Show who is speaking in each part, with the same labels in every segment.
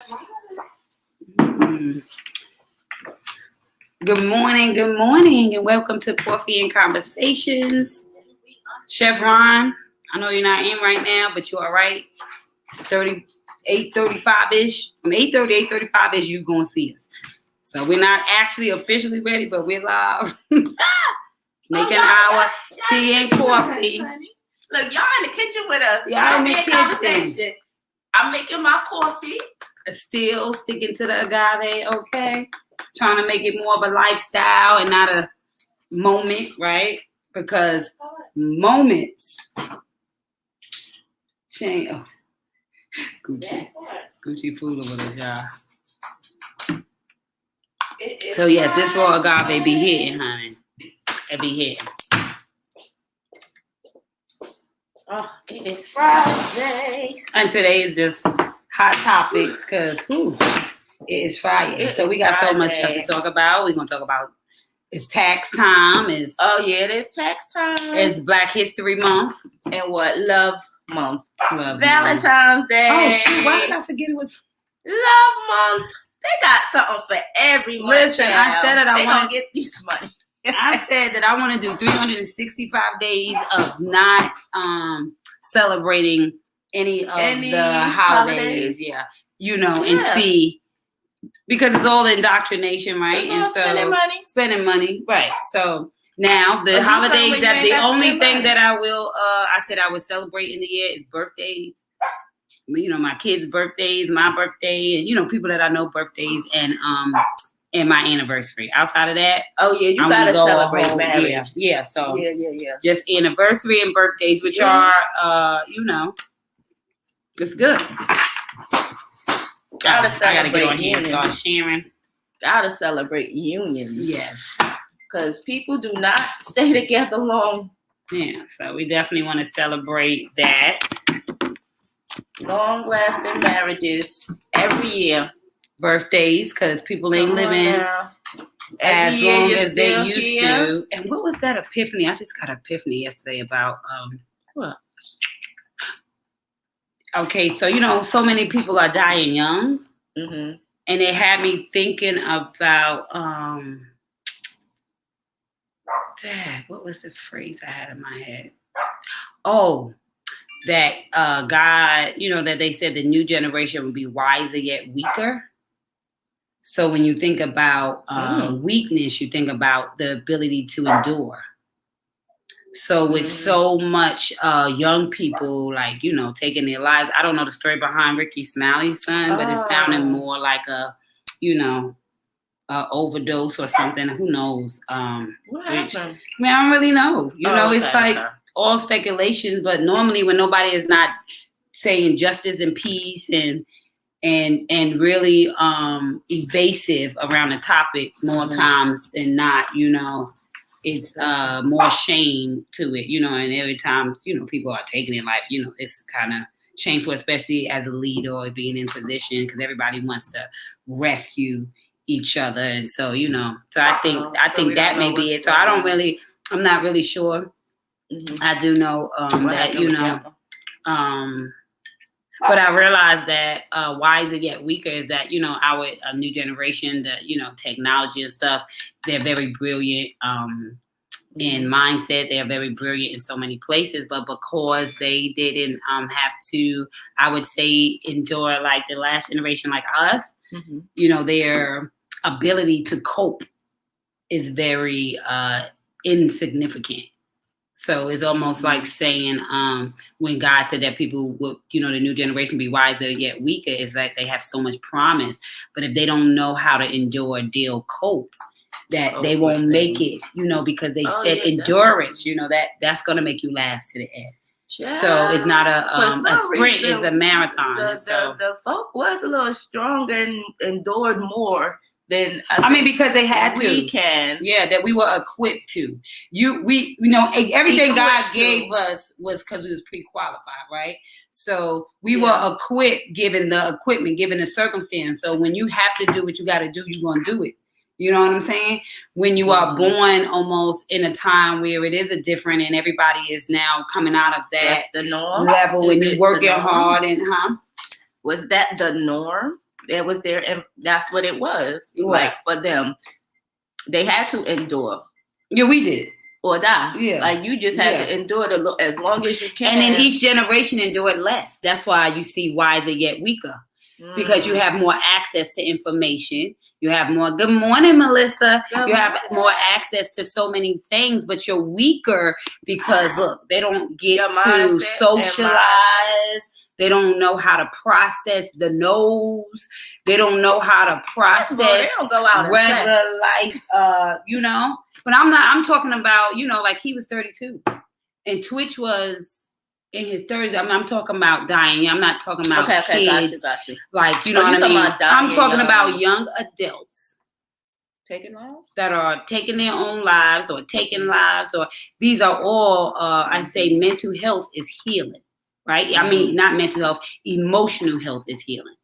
Speaker 1: Mm. Good morning, and welcome to Coffee and Conversations. Chef Ron, I know you're not in right now, but you're all right. It's 8:35-ish. From 8:30 to 8:35-ish, you're going to see us. So we're not actually officially ready, but we're live. Making our tea and coffee.
Speaker 2: Look, y'all in the kitchen with us.
Speaker 1: Y'all in the kitchen.
Speaker 2: I'm making my coffee.
Speaker 1: Still sticking to the agave, okay? Trying to make it more of a lifestyle and not a moment, right? Because moments change. Oh, Gucci food over there, y'all. So yes, this raw agave be hitting, honey. It be hitting.
Speaker 2: Oh, it is Friday.
Speaker 1: And today is just hot topics because it is Friyay. So we got so much stuff to talk about. We're gonna talk about it's tax time. It
Speaker 2: is tax time.
Speaker 1: It's Black History Month.
Speaker 2: And what? Love Month.
Speaker 1: Valentine's
Speaker 2: Day.
Speaker 1: Oh shoot, why did I forget it was
Speaker 2: Love Month? They got something for every month.
Speaker 1: Listen, I said that
Speaker 2: I want to get these money.
Speaker 1: I said that I want to do 365 days of not celebrating any of the holidays. Yeah. And see, because it's all indoctrination, right?
Speaker 2: And so
Speaker 1: spending money. Right. So now the holidays that the only thing that I will I said I would celebrate in the year is birthdays. My kids' birthdays, my birthday, and people that I know birthdays and my anniversary. Outside of that,
Speaker 2: you gotta celebrate marriage.
Speaker 1: Yeah. So
Speaker 2: yeah.
Speaker 1: Just anniversary and birthdays, which are it's good.
Speaker 2: Gotta celebrate.
Speaker 1: I gotta get on here and start sharing.
Speaker 2: Gotta celebrate unions.
Speaker 1: Yes.
Speaker 2: Because people do not stay together long.
Speaker 1: Yeah, so we definitely want to celebrate that.
Speaker 2: Long-lasting marriages every year.
Speaker 1: Birthdays, because people ain't living as long as they used to. And what was that epiphany? I just got an epiphany yesterday about
Speaker 2: what?
Speaker 1: Okay, so so many people are dying young.
Speaker 2: Mm-hmm.
Speaker 1: And it had me thinking about Dad, what was the phrase I had in my head? Oh, that God, that they said the new generation would be wiser yet weaker. So when you think about weakness, you think about the ability to endure. So with so much young people, taking their lives, I don't know the story behind Ricky Smiley's son, but it sounded more like a overdose or something. Who knows?
Speaker 2: What happened?
Speaker 1: I don't really know. It's all speculations, but normally when nobody is not saying justice and peace and really evasive around the topic more times than not, it's more shame to it, and every time, people are taking their life, it's kind of shameful, especially as a leader or being in position, because everybody wants to rescue each other. And so, so I think that may be it. So I'm not really sure. Mm-hmm. I do know that, but I realized that wiser yet weaker is that, our new generation, the, technology and stuff, they're very brilliant in mindset. They're very brilliant in so many places, but because they didn't have to, I would say, endure like the last generation like us, their ability to cope is very insignificant. So it's almost like saying when God said that people would, the new generation be wiser yet weaker, is that they have so much promise. But if they don't know how to endure, deal, cope, that they won't make it, because they said endurance, that's going to make you last to the end. Yeah. So it's not a sprint, it's a marathon.
Speaker 2: The folk was a little stronger and endured more. Then
Speaker 1: because they had to.
Speaker 2: We can.
Speaker 1: Yeah, that we were equipped to. Everything God gave us was because we was pre-qualified, right? So we were equipped, given the equipment, given the circumstance. So when you have to do what you got to do, you're going to do it. You know what I'm saying? When you are born almost in a time where it is a different, and everybody is now coming out of that
Speaker 2: the norm
Speaker 1: level, and you working hard and
Speaker 2: Was that the norm? It was there, and that's what it was.
Speaker 1: Right.
Speaker 2: Like for them, they had to endure.
Speaker 1: Yeah, we did.
Speaker 2: Or die.
Speaker 1: Yeah.
Speaker 2: Like you just had to endure as long as you can.
Speaker 1: And then each generation endured less. That's why you see wiser yet weaker. Because you have more access to information. You have more. Good morning, Melissa. You have more access to so many things, but you're weaker because look, they don't get to socialize. They don't know how to process the no's. They don't know how to process
Speaker 2: they don't go out
Speaker 1: regular life. You know. But I'm talking about, you know, like he was 32 and Twitch was in his 30s. I'm talking about dying. I'm not talking about kids.
Speaker 2: Got you.
Speaker 1: Like, you know what I mean? I'm talking about young adults.
Speaker 2: Taking lives?
Speaker 1: That are taking their own lives or taking lives, or these are all, I say mental health is healing, right? I mean, not mental health, emotional health is healing.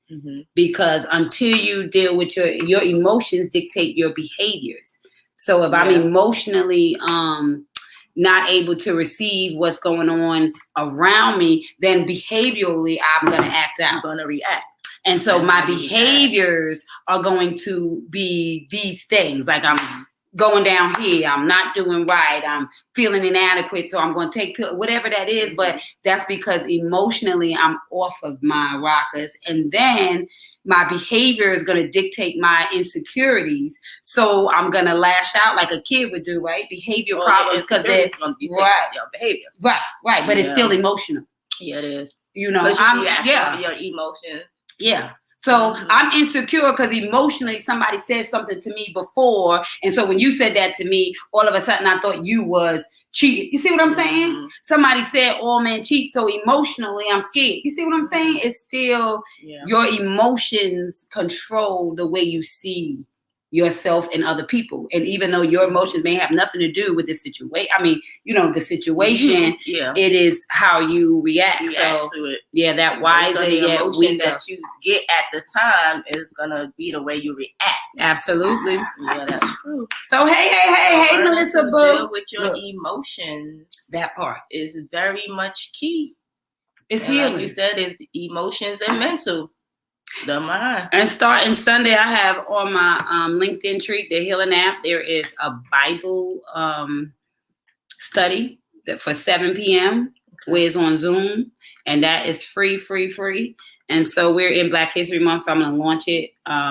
Speaker 1: Because until you deal with your emotions dictate your behaviors. So if I'm emotionally not able to receive what's going on around me, then behaviorally I'm going to act out.
Speaker 2: I'm going to react.
Speaker 1: And so my behaviors are going to be these things. Like I'm going down here, I'm not doing right, I'm feeling inadequate, so I'm going to take pills, whatever that is. But that's because emotionally I'm off of my rockers. And then my behavior is going to dictate my insecurities. So I'm going to lash out like a kid would do, right? Behavior problems because they're
Speaker 2: your behavior.
Speaker 1: Right. But it's still emotional.
Speaker 2: Yeah, it is.
Speaker 1: You know,
Speaker 2: your emotions.
Speaker 1: Yeah. So I'm insecure because emotionally somebody said something to me before. And so when you said that to me, all of a sudden I thought you was cheated. You see what I'm saying? Somebody said all men cheat. So emotionally I'm scared. You see what I'm saying? It's still your emotions control the way you see yourself and other people. And even though your emotions may have nothing to do with the situation, I mean, you know, the situation, it is how you react
Speaker 2: to it.
Speaker 1: Yeah, that wiser yet
Speaker 2: emotion that you get at the time is gonna be the way you react.
Speaker 1: Absolutely.
Speaker 2: Yeah, that's true.
Speaker 1: So hey, Melissa Boo.
Speaker 2: Deal with your emotions.
Speaker 1: That part
Speaker 2: is very much key.
Speaker 1: It's healing.
Speaker 2: Like you said, it's emotions and mental. The mind.
Speaker 1: And starting Sunday, I have on my LinkedIn tree, the Healing app, there is a Bible study that for 7 p.m. where it's on Zoom, and that is free. And so we're in Black History Month, so I'm going to launch it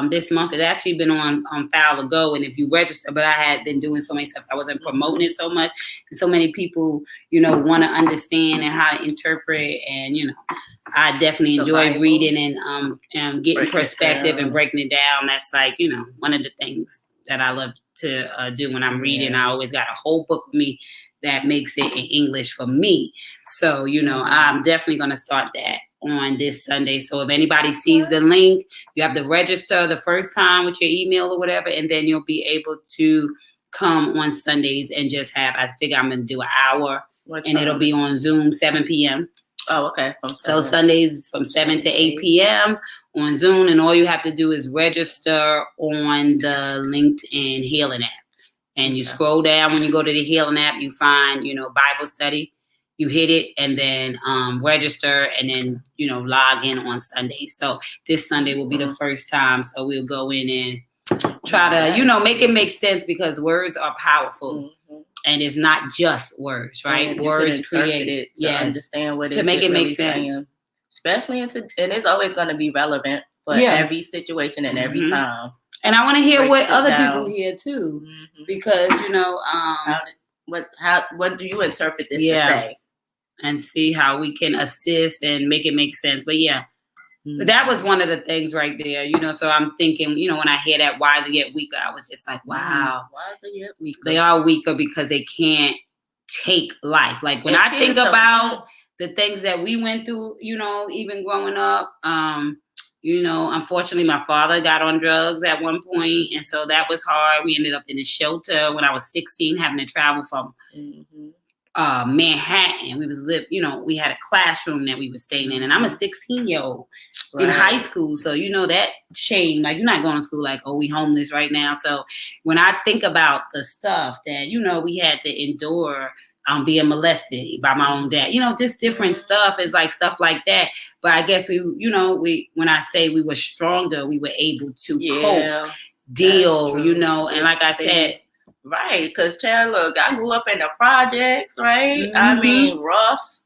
Speaker 1: this month. It's actually been on file to go, and if you register, but I had been doing so many stuff, so I wasn't promoting it so much. And so many people, you know, want to understand and how to interpret, and, you know, I definitely enjoy reading and getting perspective and breaking it down. That's like, you know, one of the things that I love to do when I'm reading. I always got a whole book with me that makes it in English for me. So, you know, I'm definitely going to start that on this Sunday. So if anybody sees the link, you have to register the first time with your email or whatever, and then you'll be able to come on Sundays and just have, I figure I'm going to do an hour, and it'll be on Zoom, 7 p.m.
Speaker 2: Oh, okay.
Speaker 1: So Sundays from 7 to 8 p.m. on Zoom, and all you have to do is register on the LinkedIn Healing app. And you scroll down. When you go to the Healing app, you find, you know, Bible study. You hit it and then register, and then, you know, log in on Sunday. So this Sunday will be the first time. So we'll go in and try to, you know, make it make sense, because words are powerful. And it's not just words, right?
Speaker 2: And
Speaker 1: words create
Speaker 2: it to understand what
Speaker 1: to make it
Speaker 2: really
Speaker 1: make sense.
Speaker 2: Saying. Especially and it's always going to be relevant for every situation and every time.
Speaker 1: And I want to hear what other people hear too, because, you know,
Speaker 2: what do you interpret this to say?
Speaker 1: And see how we can assist and make it make sense. But but that was one of the things right there, you know. So I'm thinking, you know, when I hear that wiser yet weaker, I was just like, wow,
Speaker 2: wiser yet weaker.
Speaker 1: They are weaker because they can't take life. Like when I think about the things that we went through, you know, even growing up, you know, unfortunately, my father got on drugs at one point, and so that was hard. We ended up in a shelter when I was 16, having to travel from Manhattan. You know, we had a classroom that we were staying in, and I'm a 16-year-old in high school. So, you know, that shame, like, you're not going to school like, oh, we homeless right now. So when I think about the stuff that, you know, we had to endure being molested by my own dad. Just different stuff. It's like stuff like that. But I guess when I say we were stronger, we were able to cope, deal, and like I said.
Speaker 2: Right, because child, look, I grew up in the projects, right? I mean, rough,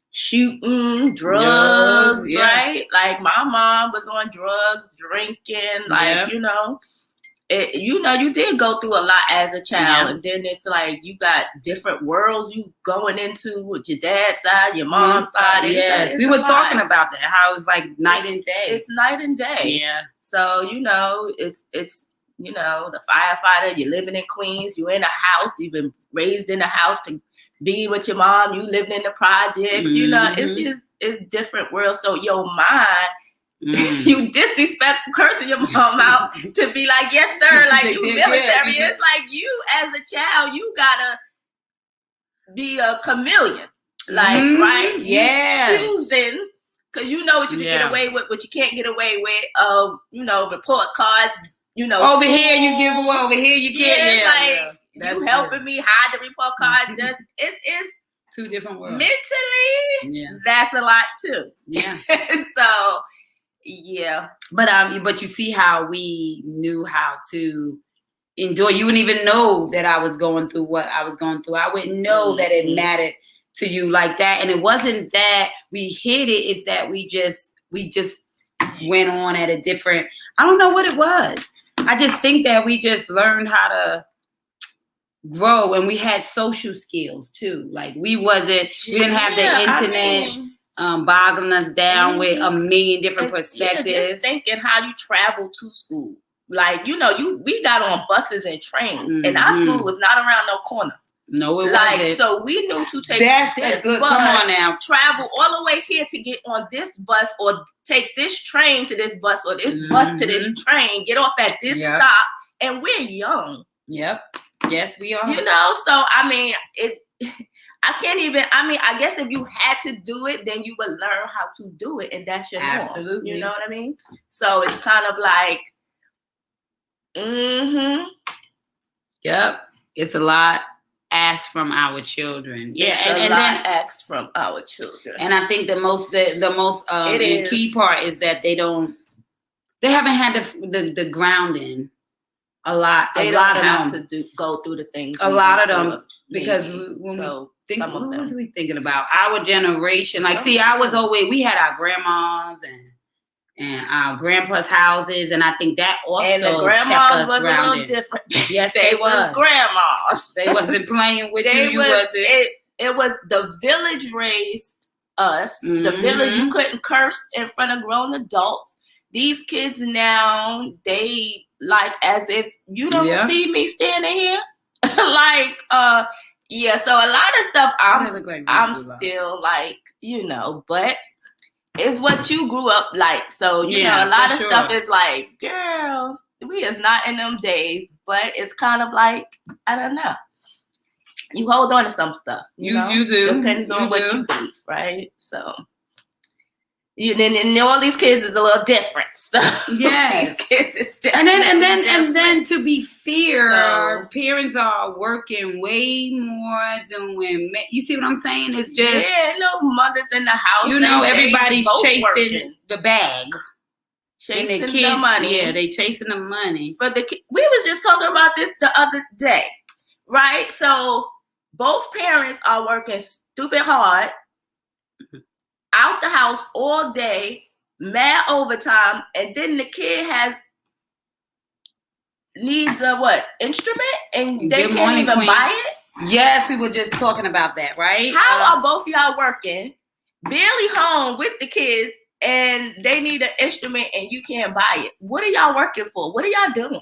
Speaker 2: shooting, drugs, right? Like my mom was on drugs, drinking, like, you did go through a lot as a child, and then it's like you got different worlds you going into with your dad's side, your mom's side.
Speaker 1: Yes, we were talking about that, how it's like night and day.
Speaker 2: It's night and day.
Speaker 1: Yeah.
Speaker 2: So, it's the firefighter, you're living in Queens, you're in a house, you've been raised in a house to be with your mom, you living in the projects, it's different world. So your mind, you disrespect cursing your mom out to be like, yes, sir, like you military. It's like you as a child, you gotta be a chameleon. Like, right?
Speaker 1: Yeah.
Speaker 2: You choosing, because you know what you can get away with, what you can't get away with, report cards,
Speaker 1: over here you give away, over here you can't.
Speaker 2: You helping me hide the report card. It's
Speaker 1: two different worlds.
Speaker 2: Mentally, that's a lot too.
Speaker 1: Yeah.
Speaker 2: So, yeah.
Speaker 1: But you see how we knew how to endure. You wouldn't even know that I was going through what I was going through. I wouldn't know that it mattered to you like that. And it wasn't that we hid it. It's that we just went on at a different. I don't know what it was. I just think that we just learned how to grow, and we had social skills too. Like we didn't have the internet boggling us down with a million different perspectives.
Speaker 2: Just thinking how you travel to school. Like, we got on buses and trains, and our school was not around no corner.
Speaker 1: No, it wasn't.
Speaker 2: So we knew to take
Speaker 1: this bus, come on now,
Speaker 2: travel all the way here to get on this bus, or take this train to this bus, or this bus to this train, get off at this stop, and we're young.
Speaker 1: Yep. Yes, we are.
Speaker 2: So I mean, I can't even. I mean, I guess if you had to do it, then you would learn how to do it, and that's your norm.
Speaker 1: Absolutely.
Speaker 2: You know what I mean? So it's kind of like,
Speaker 1: Yep. It's a lot asked from our children.
Speaker 2: Yeah, and then asked from our children.
Speaker 1: And I think the most key part is that they haven't had the grounding. A lot of them
Speaker 2: go through the things.
Speaker 1: A lot of them, because when what was we thinking about? Our generation, like, we had our grandmas and our grandpa's houses, and I think that also
Speaker 2: and the grandmas was grounded. A little different.
Speaker 1: Yes,
Speaker 2: they was grandmas.
Speaker 1: They wasn't playing with you.
Speaker 2: It was the village raised us. The village, you couldn't curse in front of grown adults. These kids now, they like as if you don't see me standing here. So a lot of stuff I'm still like, but it's what you grew up like. So, a lot of stuff is like, girl, we is not in them days, but it's kind of like, I don't know. You hold on to some stuff. You do. Depends on what you believe, right? So. And all these kids is a little different. So
Speaker 1: yes,
Speaker 2: these kids is different.
Speaker 1: And then to be fair, parents are working way more doing. You see what I'm saying? It's just
Speaker 2: mothers in the house.
Speaker 1: Everybody's chasing working. The bag,
Speaker 2: chasing the money.
Speaker 1: Yeah, they chasing the money.
Speaker 2: But we was just talking about this the other day, right? So both parents are working stupid hard. Out the house all day, mad overtime, and then the kid needs a instrument, and they can't even buy it.
Speaker 1: Yes, we were just talking about that, right?
Speaker 2: How are both y'all working, barely home with the kids, and they need an instrument, and you can't buy it? What are y'all working for? What are y'all doing?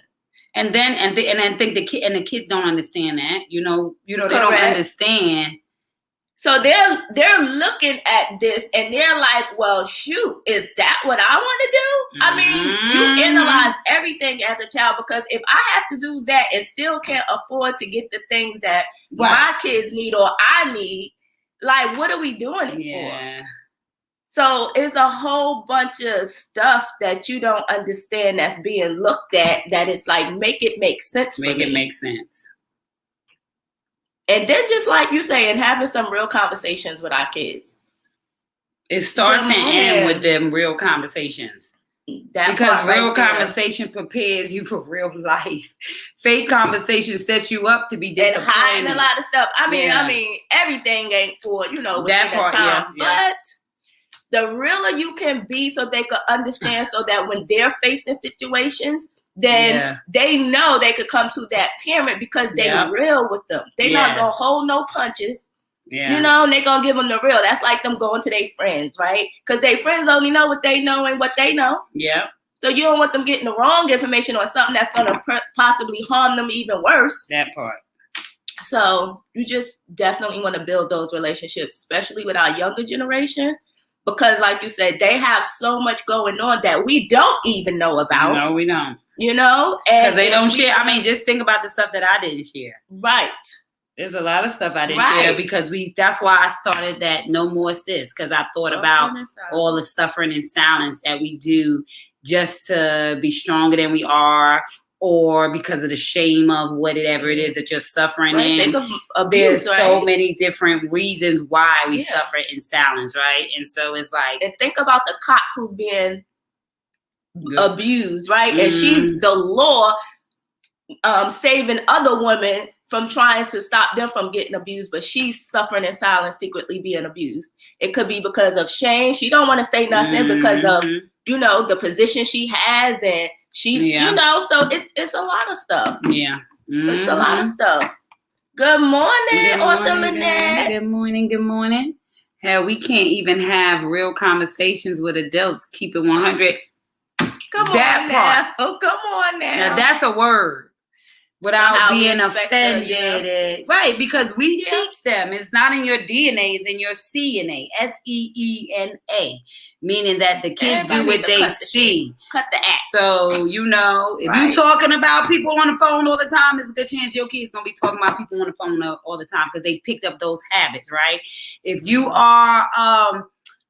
Speaker 1: And then think the kids don't understand that. They don't understand.
Speaker 2: So they're looking at this and they're like, well, shoot, is that what I want to do? I mean, you analyze everything as a child, because if I have to do that and still can't afford to get the things that my kids need or I need, like, what are we doing it for? So it's a whole bunch of stuff that you don't understand that's being looked at, that it's like, make it make sense for me.
Speaker 1: Make it make sense.
Speaker 2: And then just like you saying, having some real conversations with our kids.
Speaker 1: It starts and ends with them real conversations. Because real conversation prepares you for real life. Fake conversation sets you up to be disappointed.
Speaker 2: And hiding a lot of stuff. I mean, everything ain't for, that part, time. But the realer you can be so they could understand, so that when they're facing situations, then they know they could come to that parent because they're real with them. They're not going to hold no punches. Yeah. They going to give them the real. That's like them going to their friends, right? Because their friends only know what they know and what they know. Yeah. So you don't want them getting the wrong information or something that's going to possibly harm them even worse.
Speaker 1: That part.
Speaker 2: So you just definitely want to build those relationships, especially with our younger generation. Because like you said, they have so much going on that we don't even know about.
Speaker 1: No, we don't.
Speaker 2: Because
Speaker 1: they don't share. I mean, just think about the stuff that I didn't share.
Speaker 2: Right.
Speaker 1: There's a lot of stuff I didn't share because that's why I started that No More Sis, because I thought about all the suffering and silence that we do just to be stronger than we are, or because of the shame of whatever it is that you're suffering in.
Speaker 2: Think of abuse,
Speaker 1: There's so many different reasons why we suffer in silence, right? And so it's like...
Speaker 2: And think about the cop who's being abused, right? And she's the law saving other women from trying to stop them from getting abused, but she's suffering in silence, secretly being abused. It could be because of shame. She don't want to say nothing because of, the position she has, and she, so it's a lot of stuff.
Speaker 1: Yeah.
Speaker 2: It's a lot of stuff. Good morning, Author Lynette.
Speaker 1: Good morning. Hell, we can't even have real conversations with adults. Keep it 100.
Speaker 2: Come on now.
Speaker 1: Now that's a word. Without being offended. Right, because we teach them. It's not in your DNA, it's in your CNA. SEENA. Meaning that the kids do what they see.
Speaker 2: Cut the act.
Speaker 1: So, if you're talking about people on the phone all the time, there's a good chance your kid's going to be talking about people on the phone all the time because they picked up those habits, right? If you are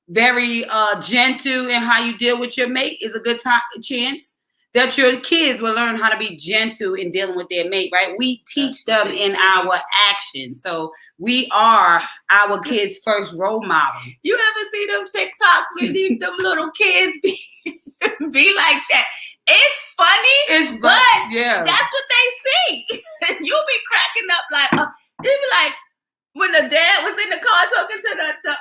Speaker 1: very gentle in how you deal with your mate, is a good chance that your kids will learn how to be gentle in dealing with their mate, right? We teach them in our actions. So we are our kids' first role model.
Speaker 2: You ever see them TikToks with them little kids be like that? It's funny, but that's what they see. You'll be cracking up like, they be like, when the dad was in the car talking to the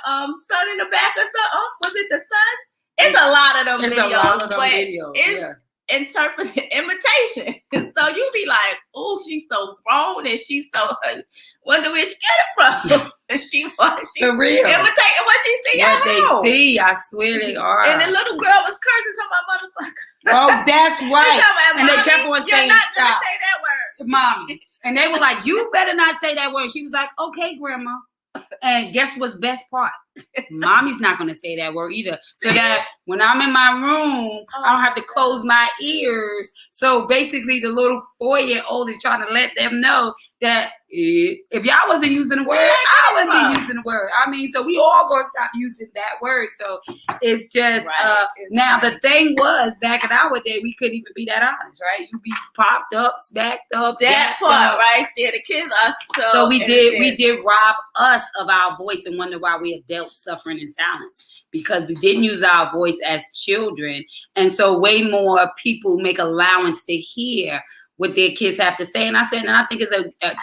Speaker 2: son in the back or something, was it the son? It's a lot of them videos, but imitation. So you be like, oh, she's so grown and she's so wonder where she get it from. she
Speaker 1: for real
Speaker 2: imitating what she see at home.
Speaker 1: They see, I swear they are.
Speaker 2: And the little girl was cursing to my motherfucker.
Speaker 1: Oh, that's right. And they kept on saying,
Speaker 2: "You're not
Speaker 1: stop.
Speaker 2: gonna say that word,
Speaker 1: mommy." And they were like, "You better not say that word." She was like, "Okay, grandma." And guess what's best part? Mommy's not going to say that word either. So that when I'm in my room, I don't have to close my ears. So basically, the little 4-year-old is trying to let them know that if y'all wasn't using the word, I wouldn't be using the word. I mean, so we all going to stop using that word. So it's just, now the thing was, back in our day, we couldn't even be that honest, right? You be popped up, smacked up.
Speaker 2: That part right there. The kids are
Speaker 1: so we did rob us of our voice and wonder why we adults suffering in silence, because we didn't use our voice as children. And so way more people make allowance to hear what their kids have to say. And I think it's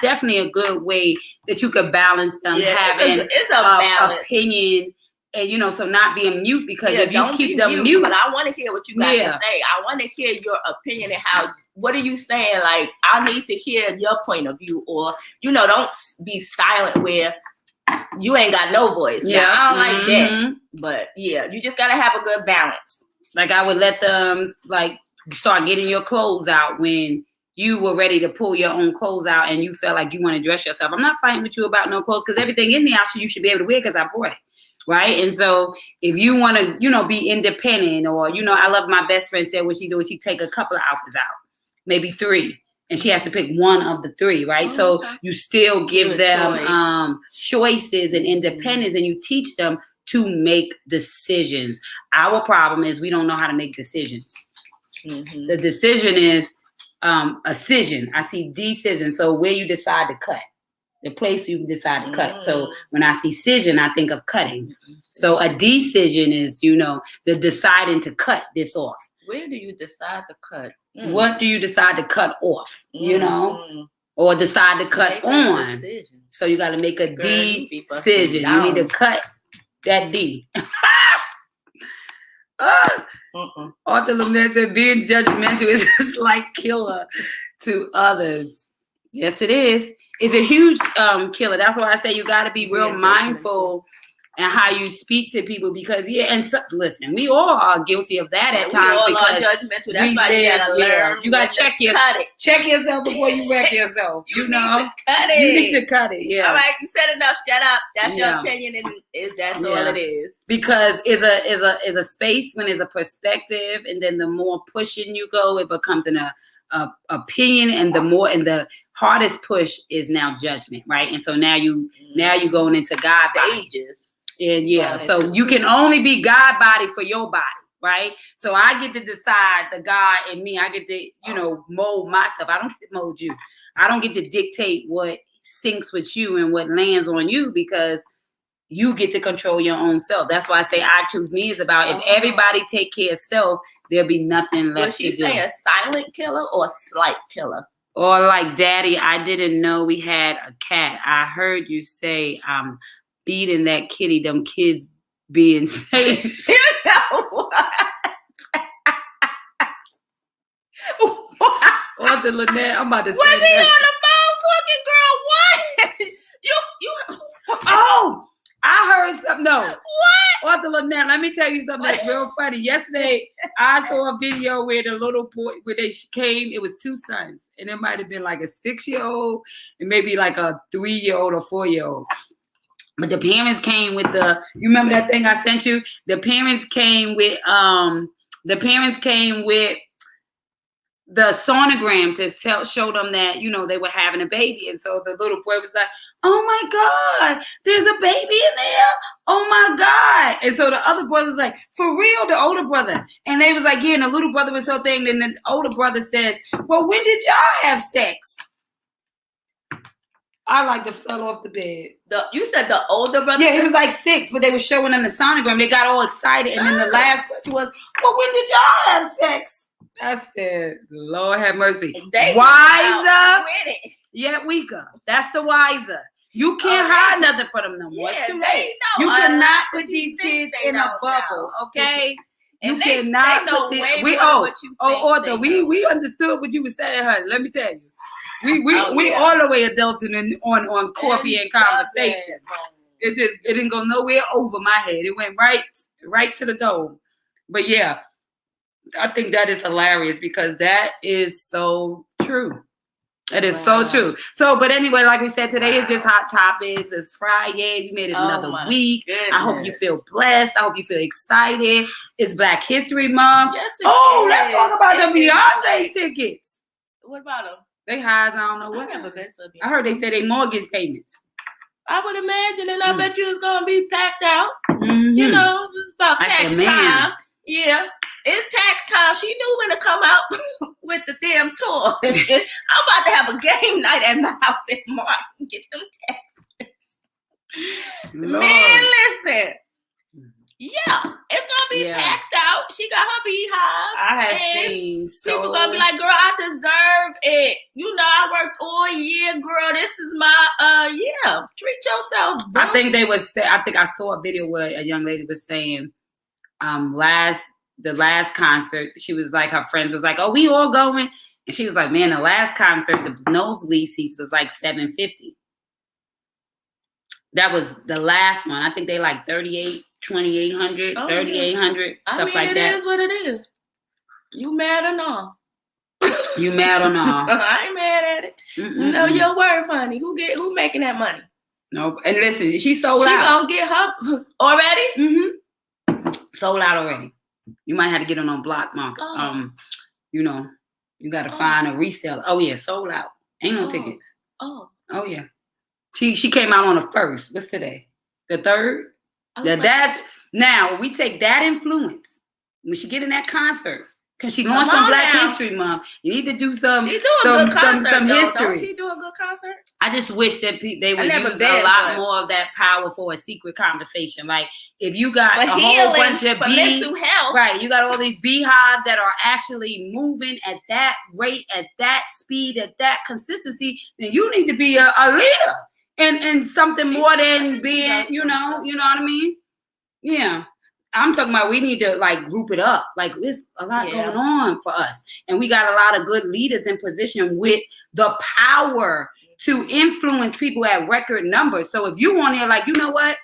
Speaker 1: definitely a good way that you could balance them having
Speaker 2: it's a balance.
Speaker 1: Opinion. And, so not being mute, because if you keep them mute.
Speaker 2: But I want to hear what you got to say. I want to hear your opinion and what are you saying? Like, I need to hear your point of view, or, don't be silent where you ain't got no voice. Yeah, I don't like that. But you just got to have a good balance.
Speaker 1: Like, I would let them, start getting your clothes out when you were ready to pull your own clothes out and you felt like you want to dress yourself. I'm not fighting with you about no clothes, because everything in the house you should be able to wear because I bought it. Right. And so if you want to, be independent, or, I love my best friend said what she do is she take a couple of outfits out, maybe 3, and she has to pick one of the 3. Right. So you still give them choices and independence, and you teach them to make decisions. Our problem is we don't know how to make decisions. Mm-hmm. The decision is a decision. I see decision. So where you decide to cut. the place you decide to cut. So when I see scission, I think of cutting. So a decision is, the deciding to cut this off.
Speaker 2: Where do you decide to cut?
Speaker 1: What do you decide to cut off? Or decide to cut on? So you got to make a decision. You need to cut that D. Arthur Lemire said, being judgmental is a slight killer to others. Yes, it is. It's a huge killer. That's why I say you got to be real mindful and how you speak to people because, listen, we all are guilty of that at times.
Speaker 2: We all are judgmental. That's why you got to learn.
Speaker 1: You got to check yourself before you wreck yourself.
Speaker 2: You need to cut it.
Speaker 1: You need to cut it, yeah.
Speaker 2: All right, you said enough. Shut up. That's your opinion, and that's all it is.
Speaker 1: Because is a space when there's a perspective, and then the more pushing you go, it becomes an opinion, and the hardest push is now judgment, right? And so now you going into God stages. And so you can only be God body for your body, right? So I get to decide the God in me. I get to, mold myself. I don't get to mold you. I don't get to dictate what syncs with you and what lands on you because you get to control your own self. That's why I say I choose me is about if everybody take care of self, there'll be nothing left to do.
Speaker 2: Was she saying a silent killer or a slight killer?
Speaker 1: Or like, Daddy, I didn't know we had a cat. I heard you say beating that kitty, them kids being safe.
Speaker 2: You know what?
Speaker 1: Arthur Lynette, I'm about to say
Speaker 2: was he on the phone talking, girl? What? you
Speaker 1: Oh, I heard something. No.
Speaker 2: What?
Speaker 1: Arthur Lynette, let me tell you something that's real funny. Yesterday, I saw a video where the little boy, where they came, it was two sons, and it might have been like a 6-year-old and maybe like a 3-year-old or 4-year-old. But the parents came with you remember that thing I sent you? The parents came with the sonogram to show them that, they were having a baby. And so the little boy was like, oh my God, there's a baby in there. Oh my God. And so the other brother was like, for real, the older brother. And they was like, yeah, and the little brother was so thing. And the older brother said, well, when did y'all have sex? I like to fell off the bed.
Speaker 2: You said the older brother?
Speaker 1: Yeah, he was like 6, but they were showing them the sonogram. They got all excited. And then the last question was, well, when did y'all have sex? I said, Lord have mercy. Wiser, yet weaker. That's the wiser. You can't hide nothing for them no more. It's too late. You cannot put these kids in a bubble, okay? You cannot put this. Arthur, we understood what you were saying, honey. Let me tell you. We all the way adulting on coffee and conversation. It didn't go nowhere over my head. It went right to the dome. But yeah, I think that is hilarious because that is so true. It is so true. So, but anyway, like we said, today is just hot topics. It's Friyay. We made it another week. Goodness. I hope you feel blessed. I hope you feel excited. It's Black History Month.
Speaker 2: Yes,
Speaker 1: let's talk about the Beyonce tickets.
Speaker 2: What about them?
Speaker 1: They high as I don't know what. I heard they said they mortgage payments.
Speaker 2: I would imagine, and I bet you it's gonna be packed out. Mm-hmm. It's about tax time. Yeah, it's tax time. She knew when to come out with the damn tour. I'm about to have a game night at my house in March and get them taxes. Man, listen. Yeah, it's gonna be packed out. She got her beehive.
Speaker 1: I have seen
Speaker 2: people gonna be like, "Girl, I deserve it." I worked all year, girl. This is my treat yourself, bro.
Speaker 1: I think they was say. I think I saw a video where a young lady was saying, the last concert, she was like, her friends was like, "Oh, we all going," and she was like, "Man, the last concert, the nosebleed seats was like $750." That was the last one. I think they like 2,800, 3,800, stuff like that.
Speaker 2: It is what it is. You mad or no?
Speaker 1: You mad or no?
Speaker 2: I ain't mad at it. No, your word, honey. Who making that money?
Speaker 1: No, and listen, she sold out.
Speaker 2: She gonna get her already?
Speaker 1: Mm-hmm. Sold out already. You might have to get on block market. You gotta find a reseller. Oh yeah, sold out. Ain't no tickets. Oh yeah. She came out on the 1st. What's today? The 3rd? Now we take that influence. When she get in that concert, Because she launched on Black History Month. You need to do some
Speaker 2: history. Don't she do a good concert?
Speaker 1: I just wish that they would use a lot more of that power for a secret conversation. Like if you got a whole bunch of
Speaker 2: mental health,
Speaker 1: right? You got all these beehives that are actually moving at that rate, at that speed, at that consistency. Then you need to be a leader and something more than being, you know what I mean? Yeah. I'm talking about we need to like group it up. Like there's a lot going on for us. And we got a lot of good leaders in position with the power to influence people at record numbers. So if you want to like, you know what?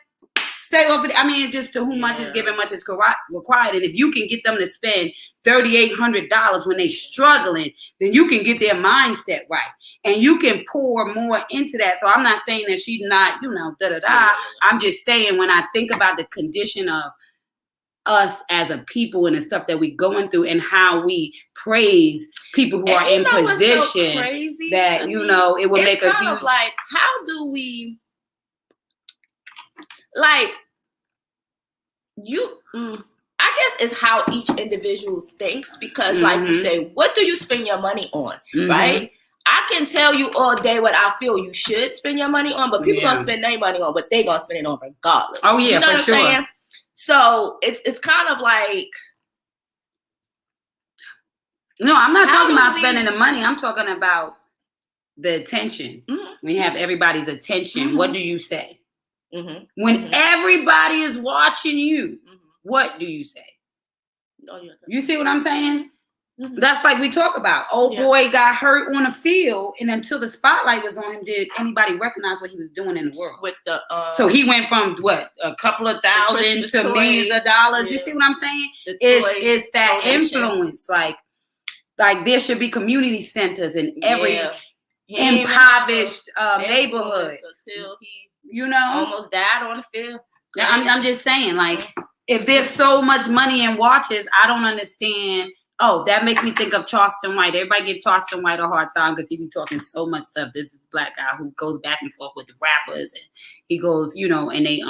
Speaker 1: Stay over there. I mean, it's just to whom much is given, much is required. And if you can get them to spend $3,800 when they're struggling, then you can get their mindset right. And you can pour more into that. So I'm not saying that she's not, I'm just saying when I think about the condition of us as a people and the stuff that we're going through and how we praise people who are in position that, it will make a huge...
Speaker 2: It's kind of like, how do we, like, I guess it's how each individual thinks because like you say, what do you spend your money on, right? I can tell you all day what I feel you should spend your money on, but people gonna spend their money on what they gonna spend it on regardless.
Speaker 1: Oh yeah,
Speaker 2: you know
Speaker 1: for
Speaker 2: what I'm
Speaker 1: sure.
Speaker 2: Saying? So it's kind of like,
Speaker 1: no, I'm not talking about spending the money. I'm talking about the attention. We have everybody's attention. What do you say? When everybody is watching you, what do you say? You see what I'm saying? That's like we talk about. Old boy got hurt on the field, and until the spotlight was on him, did anybody recognize what he was doing in the world?
Speaker 2: With the
Speaker 1: so he went from what a couple of thousand to millions of dollars. You see what I'm saying? It's that influence. Like there should be community centers in every impoverished neighborhood.
Speaker 2: Until he,
Speaker 1: almost
Speaker 2: died on the field.
Speaker 1: Yeah, I'm just saying, like if there's so much money in watches, I don't understand. Oh, that makes me think of Charleston White. Everybody give Charleston White a hard time because he be talking so much stuff. This is Black guy who goes back and forth with the rappers, and he goes, and they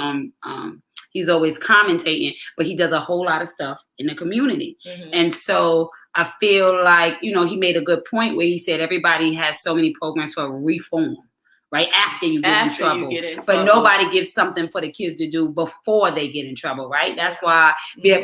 Speaker 1: he's always commentating, but he does a whole lot of stuff in the community. And so I feel like, he made a good point where he said everybody has so many programs for reform, right? After you get in trouble. But nobody gives something for the kids to do before they get in trouble, right? That's why,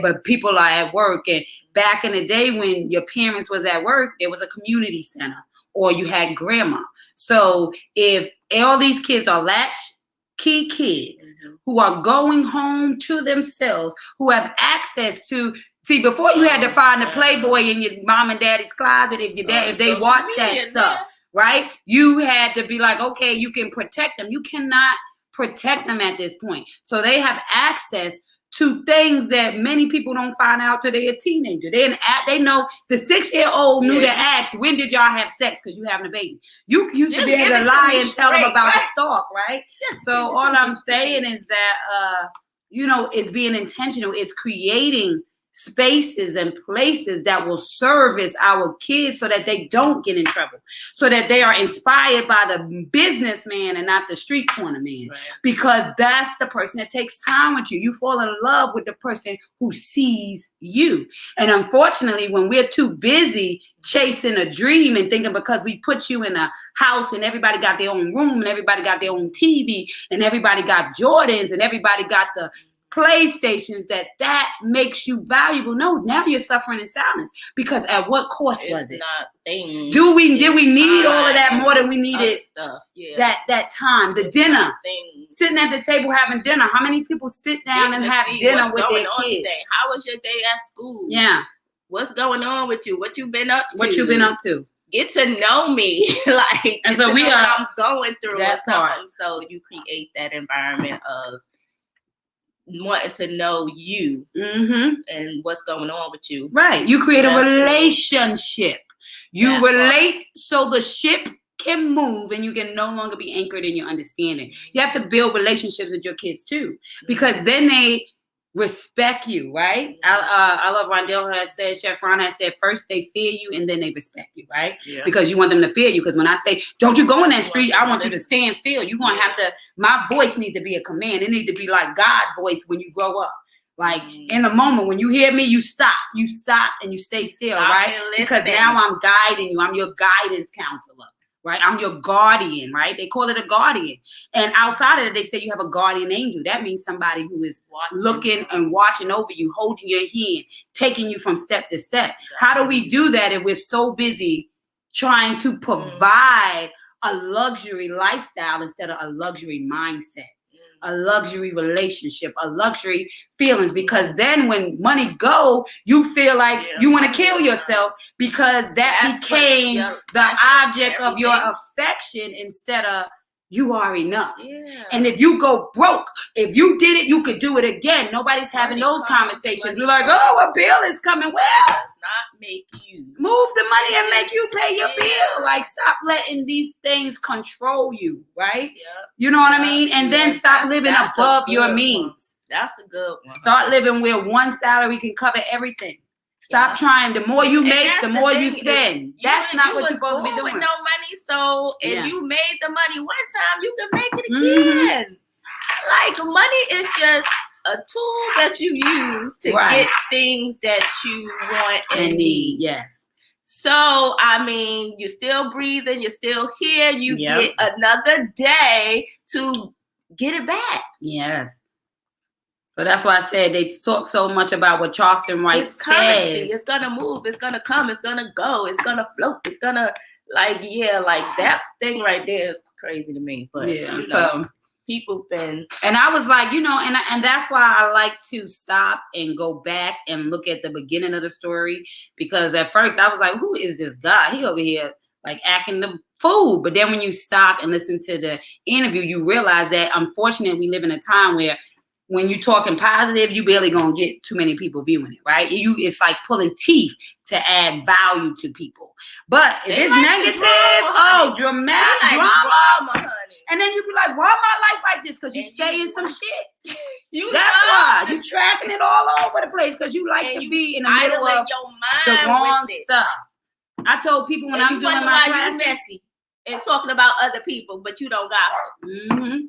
Speaker 1: but people are at work. And back in the day when your parents was at work, there was a community center or you had grandma. So if all these kids are latchkey kids who are going home to themselves, who have access to, see, before you had to find a Playboy in your mom and daddy's closet if they watched that stuff. Right? You had to be like, okay, you can protect them. You cannot protect them at this point. So they have access to things that many people don't find out till they're a teenager. They know the 6-year-old knew to ask, when did y'all have sex? Because you having a baby. You should be able to lie and tell them about a stalk, right? So all I'm saying is that, it's being intentional. It's creating spaces and places that will service our kids so that they don't get in trouble, so that they are inspired by the businessman and not the street corner man, because that's the person that takes time with you. You fall in love with the person who sees you. And unfortunately, when we're too busy chasing a dream and thinking because we put you in a house and everybody got their own room and everybody got their own TV and everybody got Jordans and everybody got the PlayStations, that makes you valuable. No, now you're suffering in silence because at what cost was it? Did we need all of that more than we needed
Speaker 2: stuff?
Speaker 1: That time, the dinner, sitting at the table having dinner. How many people sit down and have dinner with their kids?
Speaker 2: How was your day at school?
Speaker 1: Yeah.
Speaker 2: What's going on with you? What you been up to?
Speaker 1: What you been up to?
Speaker 2: Get to know me,
Speaker 1: and so
Speaker 2: what I'm going through or something. So you create that environment of wanting to know you and what's going on with you.
Speaker 1: Right. You create a relationship. You relate so the ship can move and you can no longer be anchored in your understanding. You have to build relationships with your kids too, because then they respect you, right? I love Rondell has said, Chef Ron has said, first they fear you and then they respect you, right? Yeah. Because you want them to fear you. Because when I say, don't you go in that street, I want you to stand still. You're going to have to, my voice need to be a command. It need to be like God's voice when you grow up, Like in the moment when you hear me, you stop and you stay still, right? Because now I'm guiding you. I'm your guidance counselor, right? I'm your guardian, right? They call it a guardian. And outside of it, they say you have a guardian angel. That means somebody who is looking and watching over you, holding your hand, taking you from step to step. How do we do that if we're so busy trying to provide a luxury lifestyle instead of a luxury mindset? A luxury relationship, a luxury feelings, because then when money go, you feel like you want to kill yourself because that became the object of your affection instead of you are enough. And if you go broke, if you did it, you could do it again. Nobody's having those conversations. We're like, oh, a bill is coming. Well,
Speaker 2: does not make you
Speaker 1: move the money and make you pay your bill. Like, stop letting these things control you, right? You know what I mean? And then stop living above your means.
Speaker 2: That's a good one.
Speaker 1: Start living where one salary can cover everything. Stop trying. The more you make, the more you spend. That's not what you're supposed to be doing.
Speaker 2: With no money, so if you made the money one time, you can make it again. Like, money is just a tool that you use to get things that you want and need.
Speaker 1: Yes.
Speaker 2: So, I mean, you're still breathing. You're still here. You get another day to get it back.
Speaker 1: Yes. So that's why I said they talk so much about what Charleston White says.
Speaker 2: It's gonna move. It's gonna come. It's gonna go. It's gonna float. It's gonna like that thing right there is crazy to me. But so people been,
Speaker 1: and I was like, and that's why I like to stop and go back and look at the beginning of the story, because at first I was like, who is this guy? He over here like acting the fool. But then when you stop and listen to the interview, you realize that unfortunately we live in a time where when you're talking positive, you barely gonna get too many people viewing it, right? It's like pulling teeth to add value to people. But if it's negative, dramatic drama, honey. And then you be like, why my life like this? Because you stay in some shit. That's why you tracking it all over the place because you like to be in the middle of the wrong stuff. I told people when I'm doing my classes,
Speaker 2: messy and talking about other people, but you don't gossip.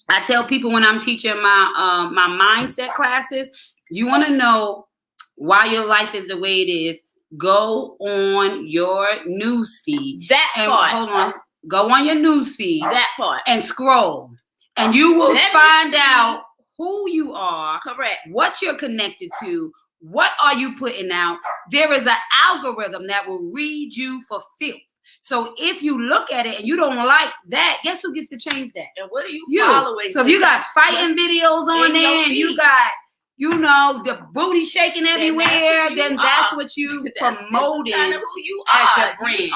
Speaker 1: I tell people when I'm teaching my my mindset classes, you want to know why your life is the way it is. Go on your news feed. Hold on. Go on your news feed.
Speaker 2: That part.
Speaker 1: And scroll. And you will find out who you are.
Speaker 2: Correct.
Speaker 1: What you're connected to. What are you putting out? There is an algorithm that will read you for filth. So if you look at it and you don't like that, guess who gets to change that?
Speaker 2: And what are you following?
Speaker 1: So if you got fighting videos on there and you got, the booty shaking everywhere, then that's what you promoted
Speaker 2: kind of who you
Speaker 1: as
Speaker 2: are.
Speaker 1: your brand.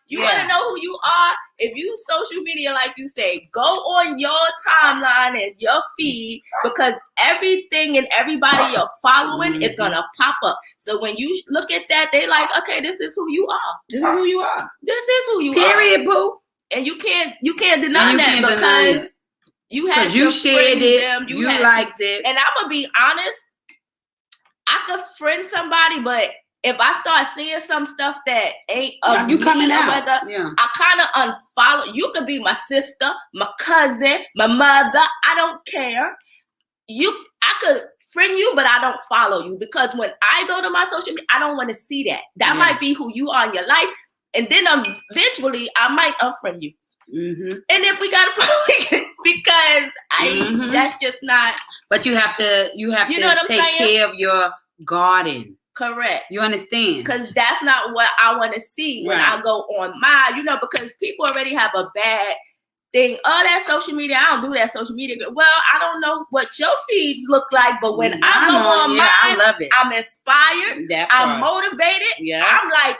Speaker 2: You want to know who you are? If you social media, like you say, go on your timeline and your feed, because everything and everybody you're following is going to pop up. So when you look at that, they like, okay, this is who you are.
Speaker 1: This is who you are.
Speaker 2: This is who you are.
Speaker 1: Period, boo.
Speaker 2: And you can't deny that because you
Speaker 1: shared it, you liked it.
Speaker 2: And I'm going to be honest, I could friend somebody, but if I start seeing some stuff that ain't
Speaker 1: you coming out,
Speaker 2: I kind of unfollow. You could be my sister, my cousin, my mother. I don't care. I could friend you, but I don't follow you, because when I go to my social media, I don't want to see that. That might be who you are in your life, and then eventually I might unfriend you. And if we got a problem, because that's just not.
Speaker 1: But you have to take care of your garden.
Speaker 2: Correct.
Speaker 1: You understand?
Speaker 2: Because that's not what I want to see when I go on mine, because people already have a bad thing. Oh, that social media, I don't do that social media. Well, I don't know what your feeds look like, but when I go on mine,
Speaker 1: I love it.
Speaker 2: I'm inspired. I'm motivated.
Speaker 1: Yeah.
Speaker 2: I'm like,